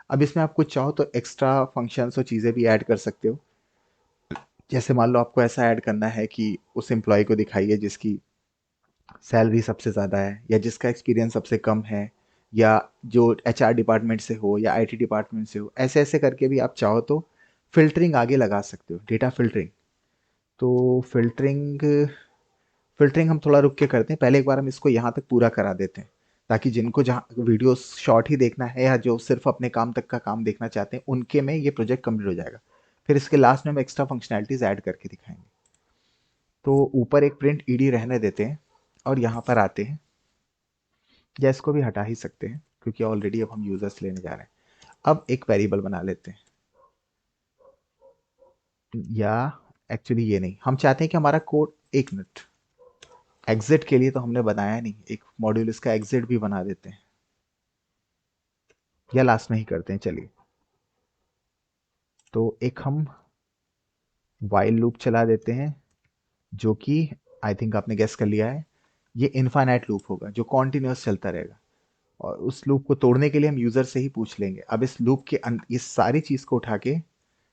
अब इसमें आप कुछ चाहो तो एक्स्ट्रा फंक्शंस और चीज़ें भी ऐड कर सकते हो। जैसे मान लो आपको ऐसा ऐड करना है कि उस एम्प्लॉय को दिखाइए जिसकी सैलरी सबसे ज़्यादा है या जिसका एक्सपीरियंस सबसे कम है, या जो HR डिपार्टमेंट से हो या IT डिपार्टमेंट से हो। ऐसे ऐसे करके भी आप चाहो तो फिल्टरिंग आगे लगा सकते हो, डेटा फिल्टरिंग। तो फिल्टरिंग हम थोड़ा रुक के करते हैं। पहले एक बार हम इसको यहाँ तक पूरा करा देते हैं ताकि जिनको जहाँ वीडियो शॉर्ट ही देखना है या जो सिर्फ अपने काम तक का काम देखना चाहते हैं उनके में ये प्रोजेक्ट कंप्लीट हो जाएगा। फिर इसके लास्ट में हम एक्स्ट्रा फंक्शनैलिटीज ऐड करके दिखाएंगे। तो ऊपर एक प्रिंट ईडी रहने देते हैं और यहाँ पर आते हैं, या इसको भी हटा ही सकते हैं क्योंकि ऑलरेडी अब हम यूजर्स लेने जा रहे हैं। अब एक वेरिएबल बना लेते हैं, या एक्चुअली ये नहीं, हम चाहते हैं कि हमारा कोड, एक मिनट, एग्जिट के लिए तो हमने बनाया नहीं, एक मॉड्यूल इसका एग्जिट भी बना देते हैं, या लास्ट में ही करते हैं चलिए। तो एक हम वाइल लूप चला देते हैं, जो कि आई थिंक आपने गेस कर लिया है, ये इनफाइनाइट लूप होगा जो कॉन्टिन्यूस चलता रहेगा। और उस लूप को तोड़ने के लिए हम यूजर से ही पूछ लेंगे। अब इस लूप के इस सारी चीज को उठा के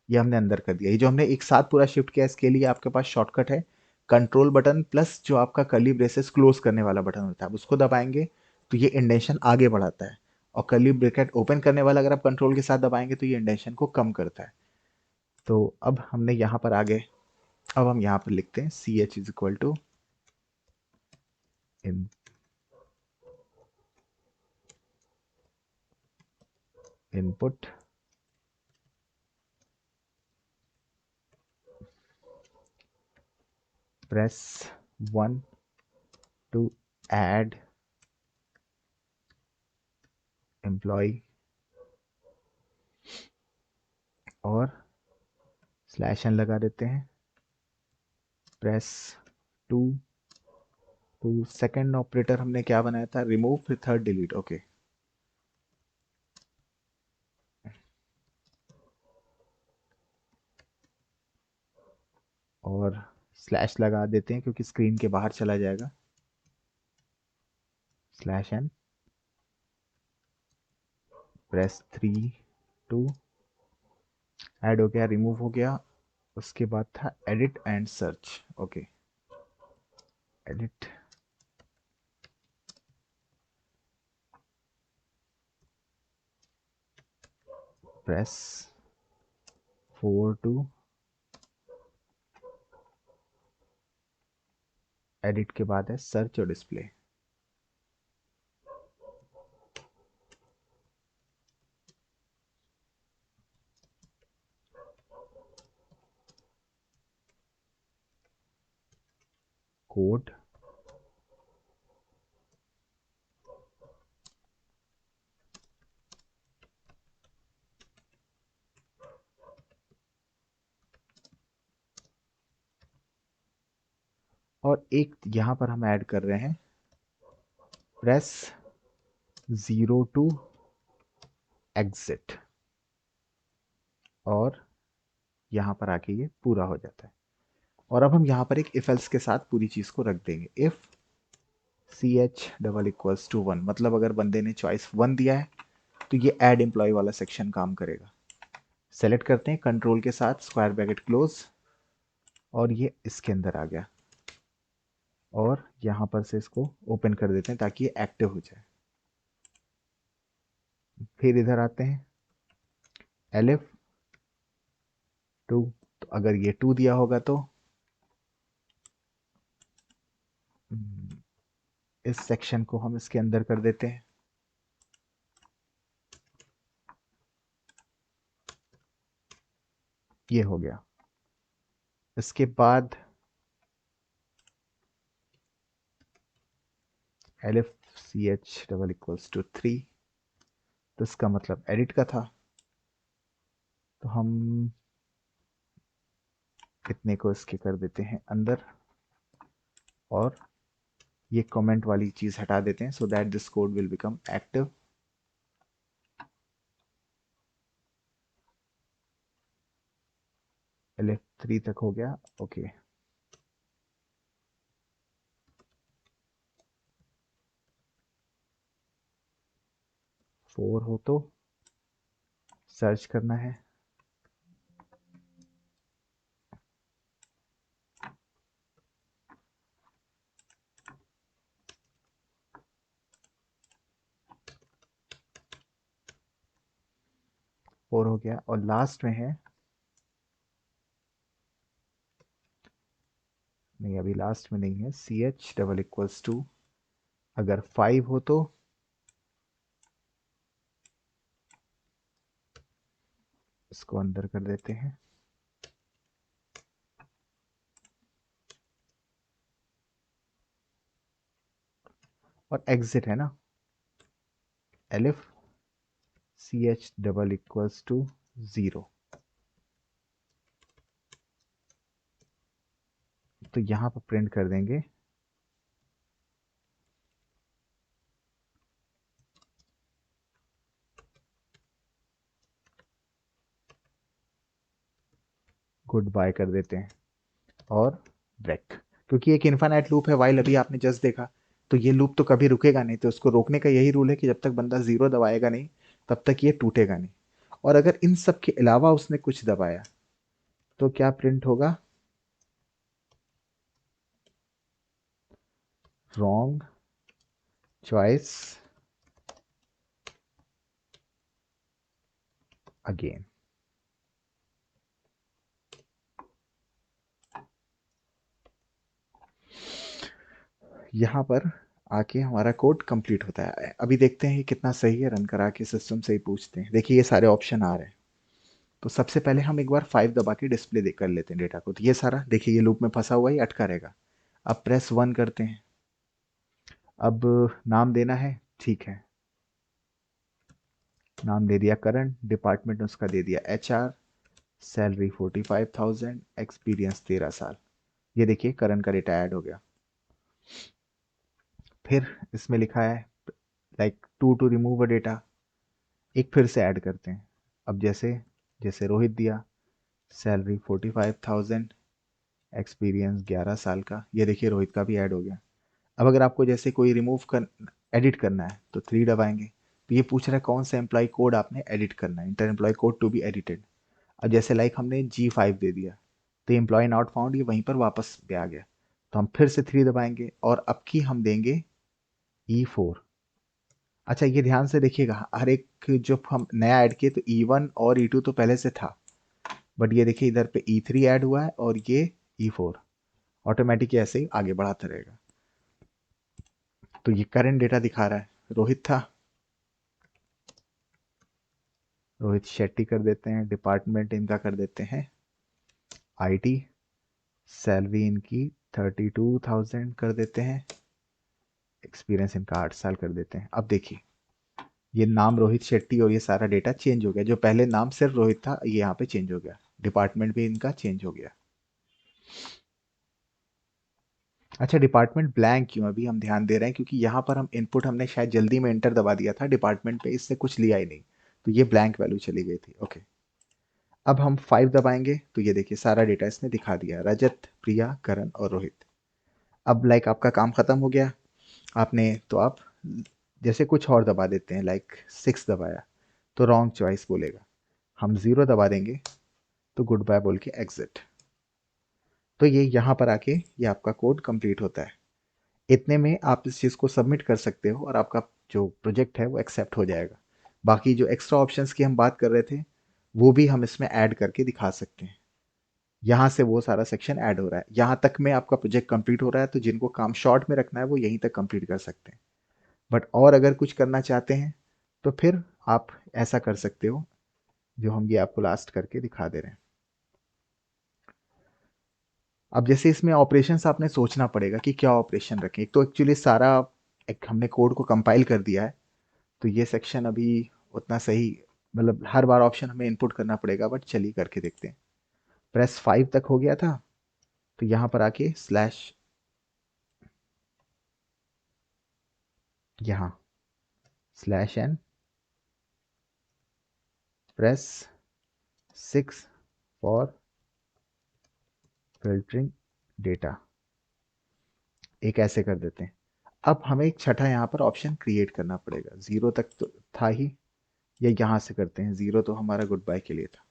ये हमने अंदर कर दिया। ये जो हमने एक साथ पूरा शिफ्ट किया, इसके लिए आपके पास शॉर्टकट है कंट्रोल बटन प्लस जो आपका कर्ली ब्रेसेस क्लोज करने वाला बटन होता है, आप उसको दबाएंगे तो ये इंडेंशन आगे बढ़ाता है, और कर्ली ब्रैकेट ओपन करने वाला अगर आप कंट्रोल के साथ दबाएंगे तो ये इंडेंशन को कम करता है। तो अब हमने यहाँ पर आगे, अब हम यहाँ पर लिखते हैं C H is equal to in input press 1 to add employee और स्लैश एन लगा देते हैं, प्रेस 2 टू, सेकंड ऑपरेटर हमने क्या बनाया था, रिमूव, फिर थर्ड डिलीट, ओके। और स्लैश लगा देते हैं क्योंकि स्क्रीन के बाहर चला जाएगा, slash n, press 3 to, add हो गया, रिमूव हो गया। उसके बाद था edit and search, okay, edit, press 4 to, edit के बाद है सर्च और डिस्प्ले। कोड, और एक यहां पर हम ऐड कर रहे हैं प्रेस 0 टू एग्जिट, और यहां पर आके ये पूरा हो जाता है। और अब हम यहाँ पर एक इफ एल्स के साथ पूरी चीज को रख देंगे। If C H double equals to 1, मतलब अगर बंदे ने चॉइस 1 दिया है तो ये ऐड एम्प्लॉय वाला सेक्शन काम करेगा। सेलेक्ट करते हैं कंट्रोल के साथ, स्क्वायर ब्रैकेट क्लोज, और ये इसके अंदर आ गया, और यहाँ पर से इसको ओपन कर देते हैं ताकि ये एक्टिव हो जाए। फिर इधर आते हैं एलिफ 2, तो अगर ये 2 दिया होगा तो इस सेक्शन को हम इसके अंदर कर देते हैं, ये हो गया। इसके बाद elif C H double equals to 3, तो इसका मतलब एडिट का था, तो हम इतने को इसके कर देते हैं अंदर, और ये कमेंट वाली चीज हटा देते हैं so that this code will become active. Elif 3 तक हो गया, ओके। 4 हो तो सर्च करना है, 4 हो गया, और लास्ट में है, नहीं अभी लास्ट में नहीं है, C H double equals to, अगर 5 हो तो इसको अंदर कर देते हैं, और एग्जिट है ना, elif C H double equals to 0, तो यहां पर प्रिंट कर देंगे गुड बाय कर देते हैं और ब्रेक, क्योंकि एक इन्फाइनाइट लूप है वाइल, अभी आपने जस्ट देखा, तो ये लूप तो कभी रुकेगा नहीं, तो उसको रोकने का यही रूल है कि जब तक बंदा जीरो दबाएगा नहीं तब तक ये टूटेगा नहीं। और अगर इन सब के अलावा उसने कुछ दबाया तो क्या प्रिंट होगा? Wrong choice again. यहाँ पर आके हमारा कोड कंप्लीट होता है। अभी देखते हैं ये कितना सही है, रन करा के सिस्टम से ही पूछते हैं। देखिए ये सारे ऑप्शन आ रहे हैं, तो सबसे पहले हम एक बार 5 दबा के डिस्प्ले कर लेते हैं डेटा को। तो ये सारा देखिए ये लूप में फंसा हुआ ही अटका रहेगा। अब प्रेस 1 करते हैं। अब नाम देना है, ठीक है, नाम दे दिया करंट, डिपार्टमेंट उसका दे दिया HR, सैलरी 45,000, एक्सपीरियंस 13 साल। ये देखिए करंट का डेटा ऐड हो गया। फिर इसमें लिखा है like to remove a data, एक फिर से ऐड करते हैं। अब जैसे जैसे रोहित दिया, सैलरी 45,000, एक्सपीरियंस 11 साल का, ये देखिए रोहित का भी ऐड हो गया। अब अगर आपको जैसे कोई रिमूव कर एडिट करना है तो 3 दबाएंगे, तो ये पूछ रहा है कौन सा एम्प्लॉय कोड आपने एडिट करना है, enter employee code to be edited. अब जैसे लाइक हमने G5 दे दिया, तो एम्प्लॉय नॉट फाउंड, ये वहीं पर वापस पे आ गया, तो हम फिर से 3 दबाएंगे और अब की हम देंगे E4। अच्छा ये ध्यान से देखिएगा, हर एक जो हम नया ऐड किए तो E1 और E2 तो पहले से था, बट ये देखिए इधर पे E3 ऐड हुआ है और ये E4 ऑटोमेटिक ऐसे ही आगे बढ़ाता रहेगा। तो ये करंट डेटा दिखा रहा है, रोहित था, रोहित शेट्टी कर देते हैं, डिपार्टमेंट इनका कर देते हैं IT, सैलरी इनकी 32,000 कर देते हैं, एक्सपीरियंस इनका 8 साल कर देते हैं। अब देखिए ये नाम रोहित शेट्टी और ये सारा डेटा चेंज हो गया, जो पहले नाम सिर्फ रोहित था ये यहाँ पे चेंज हो गया, डिपार्टमेंट भी इनका चेंज हो गया। अच्छा डिपार्टमेंट ब्लैंक क्यों अभी हम ध्यान दे रहे हैं, क्योंकि यहाँ पर हम इनपुट हमने शायद जल्दी में एंटर दबा दिया था डिपार्टमेंट पे, इससे कुछ लिया ही नहीं, तो ये ब्लैंक वैल्यू चली गई थी। ओके अब हम 5 दबाएंगे तो ये देखिए सारा डेटा इसने दिखा दिया, रजत, प्रिया, करण और रोहित। अब लाइक आपका काम खत्म हो गया आपने, तो आप जैसे कुछ और दबा देते हैं, लाइक 6 दबाया तो रॉन्ग चॉइस बोलेगा, हम 0 दबा देंगे तो गुड बाय बोल के एग्जिट। तो ये यहाँ पर आके ये आपका कोड कंप्लीट होता है। इतने में आप इस चीज़ को सबमिट कर सकते हो और आपका जो प्रोजेक्ट है वो एक्सेप्ट हो जाएगा। बाकी जो एक्स्ट्रा ऑप्शंस की हम बात कर रहे थे वो भी हम इसमें ऐड करके दिखा सकते हैं। यहाँ से वो सारा सेक्शन ऐड हो रहा है, यहाँ तक में आपका प्रोजेक्ट कंप्लीट हो रहा है, तो जिनको काम शॉर्ट में रखना है वो यहीं तक कंप्लीट कर सकते हैं। बट और अगर कुछ करना चाहते हैं तो फिर आप ऐसा कर सकते हो जो हम ये आपको लास्ट करके दिखा दे रहे हैं। अब जैसे इसमें ऑपरेशंस आपने सोचना पड़ेगा कि क्या ऑपरेशन रखें। एक तो एक्चुअली सारा एक हमने कोड को कंपाइल कर दिया है, तो ये सेक्शन अभी उतना सही, मतलब हर बार ऑप्शन हमें इनपुट करना पड़ेगा, बट चलिए करके देखते हैं। प्रेस 5 तक हो गया था, तो यहाँ पर आके स्लैश, यहाँ /n press 6 for filtering data, एक ऐसे कर देते हैं। अब हमें एक छठा यहाँ पर ऑप्शन क्रिएट करना पड़ेगा, 0 तक तो था ही, या यहाँ से करते हैं, 0 तो हमारा गुड बाय के लिए था,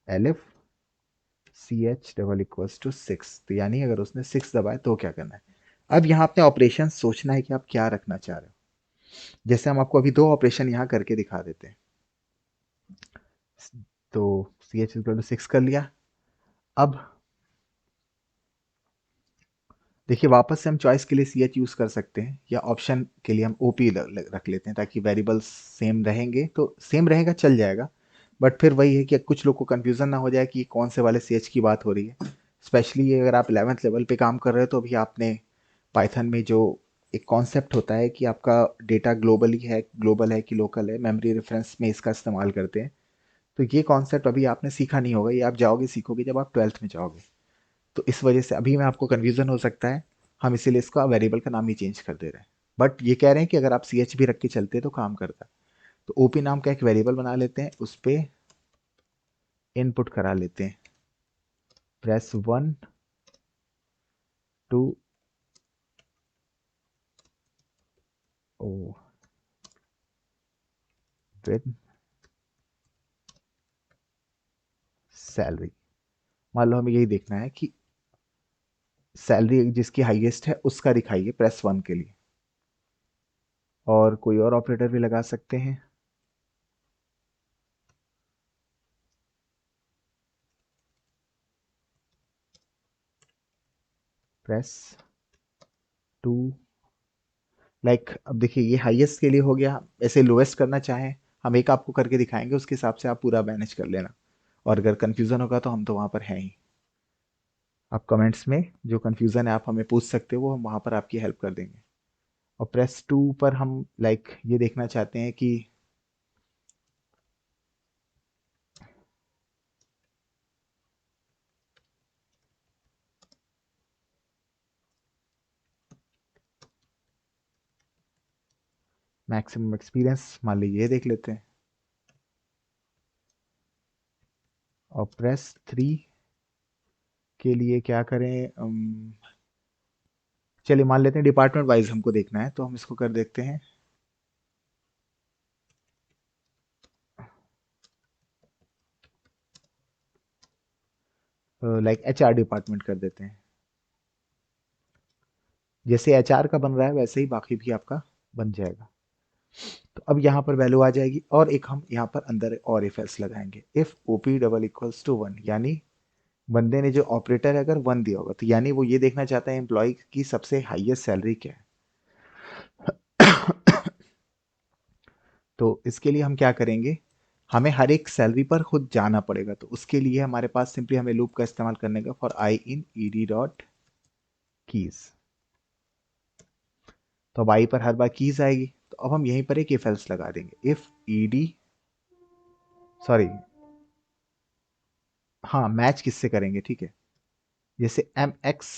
एलिफ CH=6, तो यानी अगर उसने 6 दबाया तो क्या करना है। अब यहाँ अपने ऑपरेशन सोचना है कि आप क्या रखना चाह रहे हो। जैसे हम आपको अभी 2 ऑपरेशन यहाँ करके दिखा देते हैं। तो CH=6 कर लिया। अब देखिए वापस से हम चॉइस के लिए CH यूज़ कर सकते हैं, या ऑप्शन के लिए हम OP रख लेते हैं, ताकि वेरिएबल्स सेम रहेंगे, तो सेम रहेगा चल जाएगा, बट फिर वही है कि कुछ लोग को कन्फ्यूज़न ना हो जाए कि कौन से वाले CH की बात हो रही है। स्पेशली अगर आप 11th लेवल पे काम कर रहे हो तो अभी आपने पाइथन में जो एक कॉन्सेप्ट होता है कि आपका डेटा ग्लोबली है, ग्लोबल है कि लोकल है, मेमोरी रेफरेंस में इसका इस्तेमाल करते हैं, तो ये कॉन्सेप्ट अभी आपने सीखा नहीं होगा, ये आप जाओगे सीखोगे जब आप 12th में जाओगे। तो इस वजह से अभी में आपको कन्फ्यूज़न हो सकता है, हम इसीलिए इसका वेरिएबल का नाम ही चेंज कर दे रहे हैं। बट ये कह रहे हैं कि अगर आप CH भी रख के चलते तो काम करता। तो OP नाम का एक वेरिएबल बना लेते हैं, उस पर इनपुट करा लेते हैं press 1 to O with salary. मान लो हमें यही देखना है कि सैलरी जिसकी हाईएस्ट है उसका दिखाइए प्रेस 1 के लिए। और कोई और ऑपरेटर भी लगा सकते हैं। प्रेस 2 लाइक अब देखिए ये हाईएस्ट के लिए हो गया। ऐसे लोएस्ट करना चाहें हम एक आपको करके दिखाएंगे, उसके हिसाब से आप पूरा मैनेज कर लेना। और अगर कंफ्यूजन होगा तो हम तो वहां पर हैं ही। आप कमेंट्स में जो कंफ्यूजन है आप हमें पूछ सकते हो, वो हम वहां पर आपकी हेल्प कर देंगे। और प्रेस 2 पर हम लाइक ये देखना चाहते हैं कि मैक्सिमम एक्सपीरियंस मान लीजिए ये देख लेते हैं। और प्रेस 3 के लिए क्या करें, चलिए मान लेते हैं डिपार्टमेंट वाइज हमको देखना है, तो हम इसको कर देखते हैं। लाइक एचआर डिपार्टमेंट कर देते हैं। जैसे एचआर का बन रहा है वैसे ही बाकी भी आपका बन जाएगा। तो अब यहाँ पर वैल्यू आ जाएगी, और एक हम यहाँ पर अंदर और इफ एल्स लगाएंगे। If OP double equals to 1, यानी बंदे ने जो ऑपरेटर है अगर 1 दिया होगा, तो यानी वो ये देखना चाहता है एम्प्लॉय की सबसे हाईएस्ट सैलरी क्या है। तो इसके लिए हम क्या करेंगे, हमें हर एक सैलरी पर खुद जाना पड़ेगा। तो उसके लिए हमारे पास सिंपली हमें लूप का इस्तेमाल करने का, for I in ED dot keys. तो अब आई पर हर बार कीज आएगी, तो अब हम यहीं पर एक इफ एल्स लगा देंगे। इफ ईडी, सॉरी, हाँ मैच किससे करेंगे, ठीक है। जैसे एम एक्स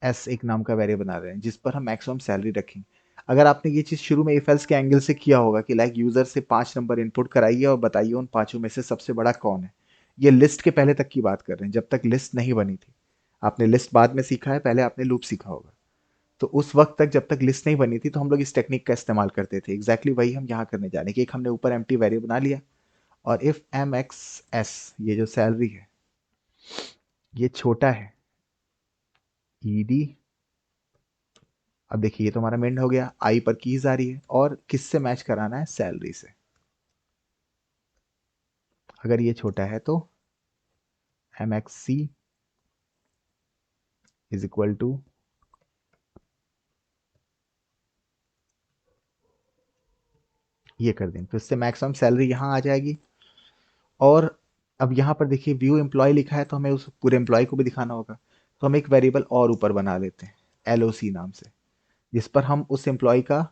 एस एक नाम का वेरिएबल बना रहे हैं जिस पर हम मैक्सिमम सैलरी रखेंगे। अगर आपने ये चीज़ शुरू में इफ एल्स के एंगल से किया होगा कि लाइक यूजर से 5 नंबर इनपुट कराइए और बताइए उन पांचों में से सबसे बड़ा कौन है। ये लिस्ट के पहले तक की बात कर रहे हैं, जब तक लिस्ट नहीं बनी थी। आपने लिस्ट बाद में सीखा है, पहले आपने लूप सीखा होगा। तो उस वक्त तक जब तक लिस्ट नहीं बनी थी तो हम लोग इस टेक्निक का इस्तेमाल करते थे। एग्जैक्टली वही हम यहाँ करने जा रहे हैं कि एक हमने ऊपर एम्प्टी वेरिएबल बना लिया, और इफ एम एक्स एस, ये जो सैलरी है ये छोटा है ईडी। अब देखिए ये तो हमारा मेंड हो गया, आई पर कीज आ रही है और किससे मैच कराना है, सैलरी से। अगर ये छोटा है तो M X C is equal to, ये कर दें तो इससे मैक्सिमम सैलरी यहाँ आ जाएगी। और अब यहाँ पर देखिए व्यू एम्प्लॉय लिखा है, तो हमें उस पूरे एम्प्लॉय को भी दिखाना होगा। तो हम एक वेरिएबल और ऊपर बना लेते हैं एल ओ सी नाम से, जिस पर हम उस एम्प्लॉय का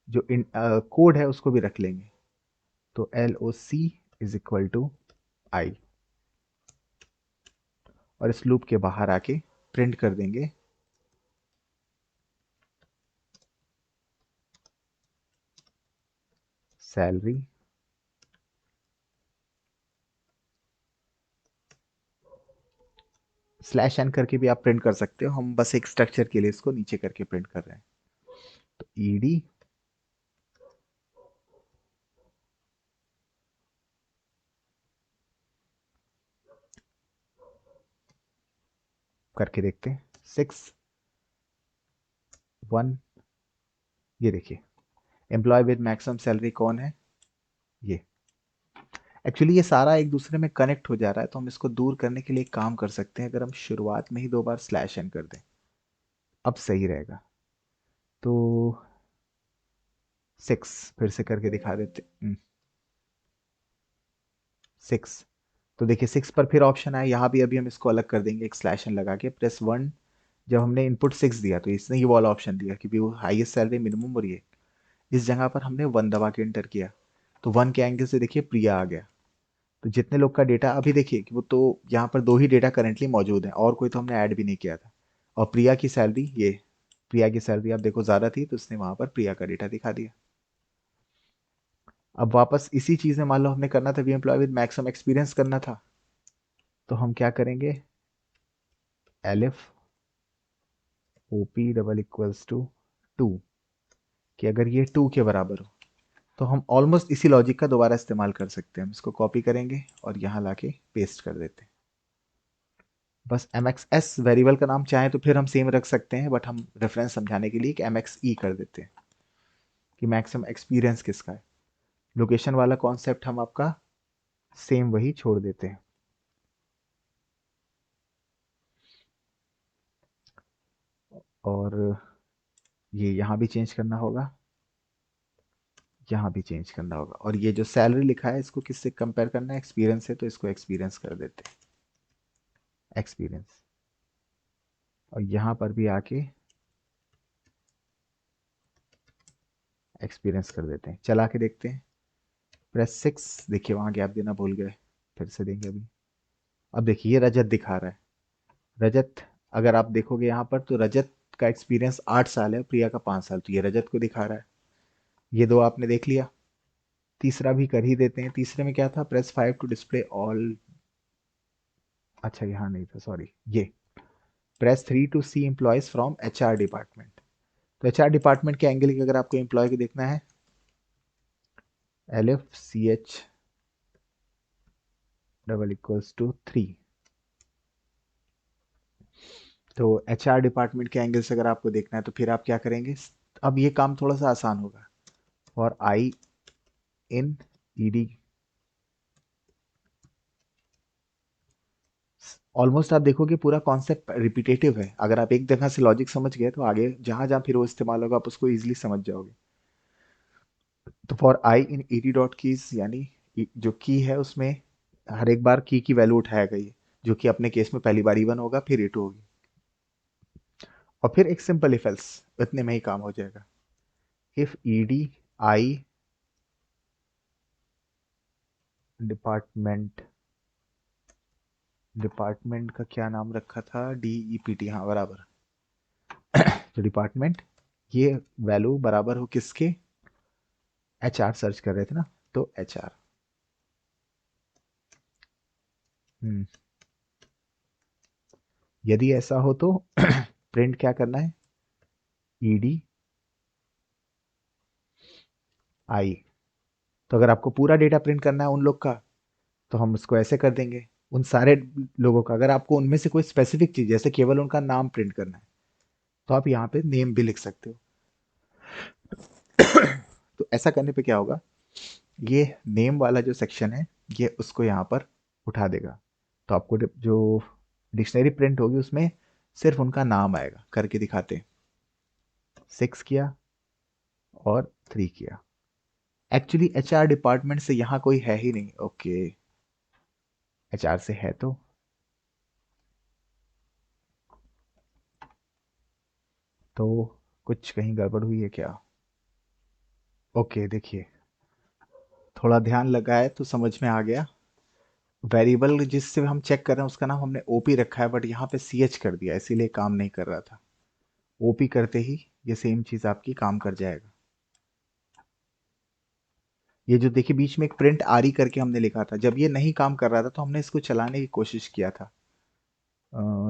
जो कोड है उसको भी रख लेंगे। तो L O C is equal to I, और इस लूप के बाहर आके प्रिंट कर देंगे सैलरी स्लैश एन करके भी आप प्रिंट कर सकते हो, हम बस एक स्ट्रक्चर के लिए इसको नीचे करके प्रिंट कर रहे हैं। तो ईडी करके देखते हैं 6 1। ये देखिए एम्प्लॉय विद मैक्सिमम सैलरी कौन है, ये। एक्चुअली ये सारा एक दूसरे में कनेक्ट हो जा रहा है, तो हम इसको दूर करने के लिए एक काम कर सकते हैं। अगर हम शुरुआत में ही 2 बार स्लैश एन कर दें, अब सही रहेगा। तो 6 फिर से करके दिखा देते, 6। तो देखिए 6 पर फिर ऑप्शन आया, यहाँ भी अभी हम इसको अलग कर देंगे एक स्लैश एन लगा के। प्रेस 1, जब हमने इनपुट 6 दिया तो इसने ये वाला ऑप्शन दिया कि वो हाईएस्ट सैलरी मिनिमम, और ये इस जगह पर हमने 1 दबा के एंटर किया। तो 1 के एंगल से देखिए प्रिया आ गया। तो जितने लोग का डेटा अभी देखिए कि वो तो यहाँ पर 2 ही डेटा करेंटली मौजूद है, और कोई तो हमने ऐड भी नहीं किया था। और प्रिया की सैलरी ये, प्रिया की सैलरी आप देखो ज़्यादा थी, तो उसने वहाँ पर प्रिया का डेटा दिखा दिया। अब वापस इसी चीज़ में मान लो हमने करना था V employee with maximum experience करना था। तो हम क्या करेंगे, elif OP double equals to 2, कि अगर ये 2 के बराबर हो तो हम ऑलमोस्ट इसी लॉजिक का दोबारा इस्तेमाल कर सकते हैं। हम इसको कॉपी करेंगे और यहाँ लाके पेस्ट कर देते हैं। बस एम एक्स एस वेरिएबल का नाम चाहें तो फिर हम सेम रख सकते हैं, बट हम रेफरेंस समझाने के लिए कि एम एक्स ई कर देते हैं कि मैक्सिमम एक्सपीरियंस किसका है। लोकेशन वाला कॉन्सेप्ट हम आपका सेम वही छोड़ देते हैं। और ये यहाँ भी चेंज करना होगा, यहाँ भी चेंज करना होगा। और ये जो सैलरी लिखा है इसको किससे कंपेयर करना है, एक्सपीरियंस है, तो इसको एक्सपीरियंस कर देते हैं, एक्सपीरियंस। और यहाँ पर भी आके एक्सपीरियंस कर देते हैं। चला के देखते हैं, प्रेस 6, देखिए वहाँ गैप देना भूल गए, फिर से देंगे अभी। अब देखिए ये रजत दिखा रहा है, रजत अगर आप देखोगे यहाँ पर तो रजत का एक्सपीरियंस 8 साल है, प्रिया का 5 साल, तो ये रजत को दिखा रहा है। ये दो आपने देख लिया, तीसरा भी कर ही देते हैं। तीसरे में क्या था, प्रेस 5 टू डिस्प्ले ऑल, अच्छा यहाँ नहीं था, सॉरी, ये press 3 two C employees from H R department. तो एच आर डिपार्टमेंट के एंगल की अगर आपको एम्प्लॉय को देखना है, L F C H double equals to 3, तो एच आर डिपार्टमेंट के एंगल से अगर आपको देखना है तो फिर आप क्या करेंगे, अब ये काम थोड़ा सा आसान होगा। और आई इन ईडी, ऑलमोस्ट आप देखोगे पूरा कॉन्सेप्ट रिपीटेटिव है। अगर आप एक जगह से लॉजिक समझ गए तो आगे जहां जहां फिर वो इस्तेमाल होगा आप उसको इजीली समझ जाओगे। तो for I in ED dot keys, यानी जो की है उसमें हर एक बार की वैल्यू उठाया गई है, जो कि अपने केस में पहली बार E1 होगा, फिर E2 होगी, और फिर एक सिंपल इफ एल्स, इतने में ही काम हो जाएगा। If ED I department, department का क्या नाम रखा था, DEPT, हाँ बराबर, तो डिपार्टमेंट ये वैल्यू बराबर हो किसके, एच आर सर्च कर रहे थे ना, तो एच आर। यदि ऐसा हो तो प्रिंट क्या करना है, ईडी आई। तो अगर आपको पूरा डेटा प्रिंट करना है उन लोग का तो हम उसको ऐसे कर देंगे, उन सारे लोगों का। अगर आपको उनमें से कोई स्पेसिफिक चीज जैसे केवल उनका नाम प्रिंट करना है तो आप यहाँ पे नेम भी लिख सकते हो। तो ऐसा करने पे क्या होगा, ये नेम वाला जो सेक्शन है ये उसको यहाँ पर उठा देगा। तो आपको जो डिक्शनरी प्रिंट होगी उसमें सिर्फ उनका नाम आएगा। करके दिखाते हैं, 6 किया और 3 किया। एक्चुअली एचआर डिपार्टमेंट से यहाँ कोई है ही नहीं, ओके, एचआर से है तो कुछ कहीं गड़बड़ हुई है क्या। ओके देखिए, थोड़ा ध्यान लगा है तो समझ में आ गया। वेरिएबल जिससे हम चेक कर रहे हैं उसका नाम हमने ओपी रखा है, बट यहाँ पे सी एच कर दिया, इसीलिए काम नहीं कर रहा था। ओपी करते ही ये सेम चीज़ आपकी काम कर जाएगा। ये जो देखिए बीच में एक प्रिंट आरी करके हमने लिखा था, जब ये नहीं काम कर रहा था तो हमने इसको चलाने की कोशिश किया था।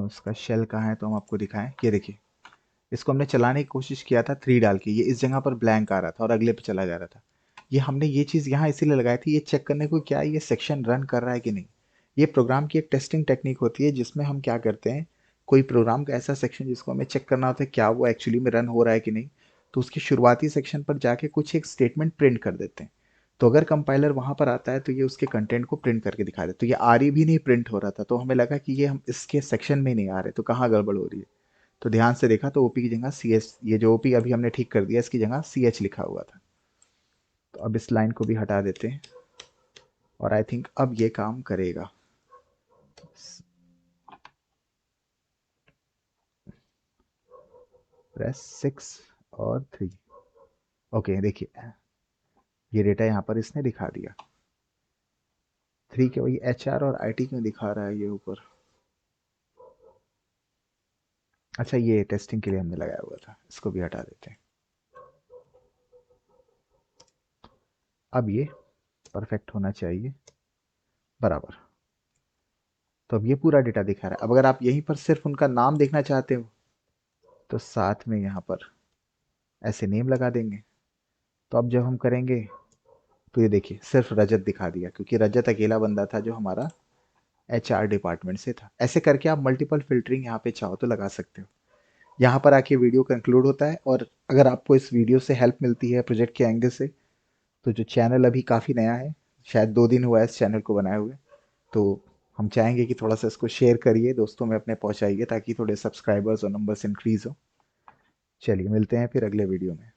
उसका शेल कहाँ है तो हम आपको दिखाएं, ये देखिए इसको हमने चलाने की कोशिश किया था 3 डाल के, ये इस जगह पर ब्लैंक आ रहा था और अगले पे चला जा रहा था। ये हमने ये चीज़ यहाँ इसीलिए लगाई थी, ये चेक करने को क्या ये सेक्शन रन कर रहा है कि नहीं। ये प्रोग्राम की एक टेस्टिंग टेक्निक होती है जिसमें हम क्या करते हैं, कोई प्रोग्राम का ऐसा सेक्शन जिसको हमें चेक करना होता है क्या वो एक्चुअली में रन हो रहा है कि नहीं, तो उसके शुरुआती सेक्शन पर जाके कुछ एक स्टेटमेंट प्रिंट कर देते हैं। तो अगर कंपाइलर वहाँ पर आता है तो ये उसके कंटेंट को प्रिंट करके दिखा देता है। तो ये आर भी नहीं प्रिंट हो रहा था, तो हमें लगा कि ये हम इसके सेक्शन में नहीं आ रहे, तो कहाँ गड़बड़ हो रही है। तो ध्यान से देखा तो ओपी की जगह सी एच, ये जो ओपी अभी हमने ठीक कर दिया इसकी जगह सी एच लिखा हुआ था। तो अब इस लाइन को भी हटा देते हैं और आई थिंक अब ये काम करेगा। प्रेस 6 और 3, ओके देखिए ये डेटा यहाँ पर इसने दिखा दिया। 3 के वही एच आर और आई टी क्यों दिखा रहा है ये ऊपर, अच्छा ये टेस्टिंग के लिए हमने लगाया हुआ था, इसको भी हटा देते हैं। अब ये परफेक्ट होना चाहिए, बराबर। तो अब ये पूरा डेटा दिखा रहा है। अब अगर आप यहीं पर सिर्फ उनका नाम देखना चाहते हो तो साथ में यहाँ पर ऐसे नेम लगा देंगे। तो अब जब हम करेंगे तो ये देखिए सिर्फ रजत दिखा दिया, क्योंकि रजत अकेला बंदा था जो हमारा एचआर डिपार्टमेंट से था। ऐसे करके आप मल्टीपल फिल्टरिंग यहाँ पे चाहो तो लगा सकते हो। यहाँ पर आके वीडियो कंक्लूड होता है। और अगर आपको इस वीडियो से हेल्प मिलती है प्रोजेक्ट के एंगल से, तो जो चैनल अभी काफ़ी नया है, शायद 2 दिन हुआ है इस चैनल को बनाए हुए, तो हम चाहेंगे कि थोड़ा सा इसको शेयर करिए, दोस्तों में अपने पहुंचाइए, ताकि थोड़े सब्सक्राइबर्स और नंबर्स इंक्रीज हो। चलिए मिलते हैं फिर अगले वीडियो में।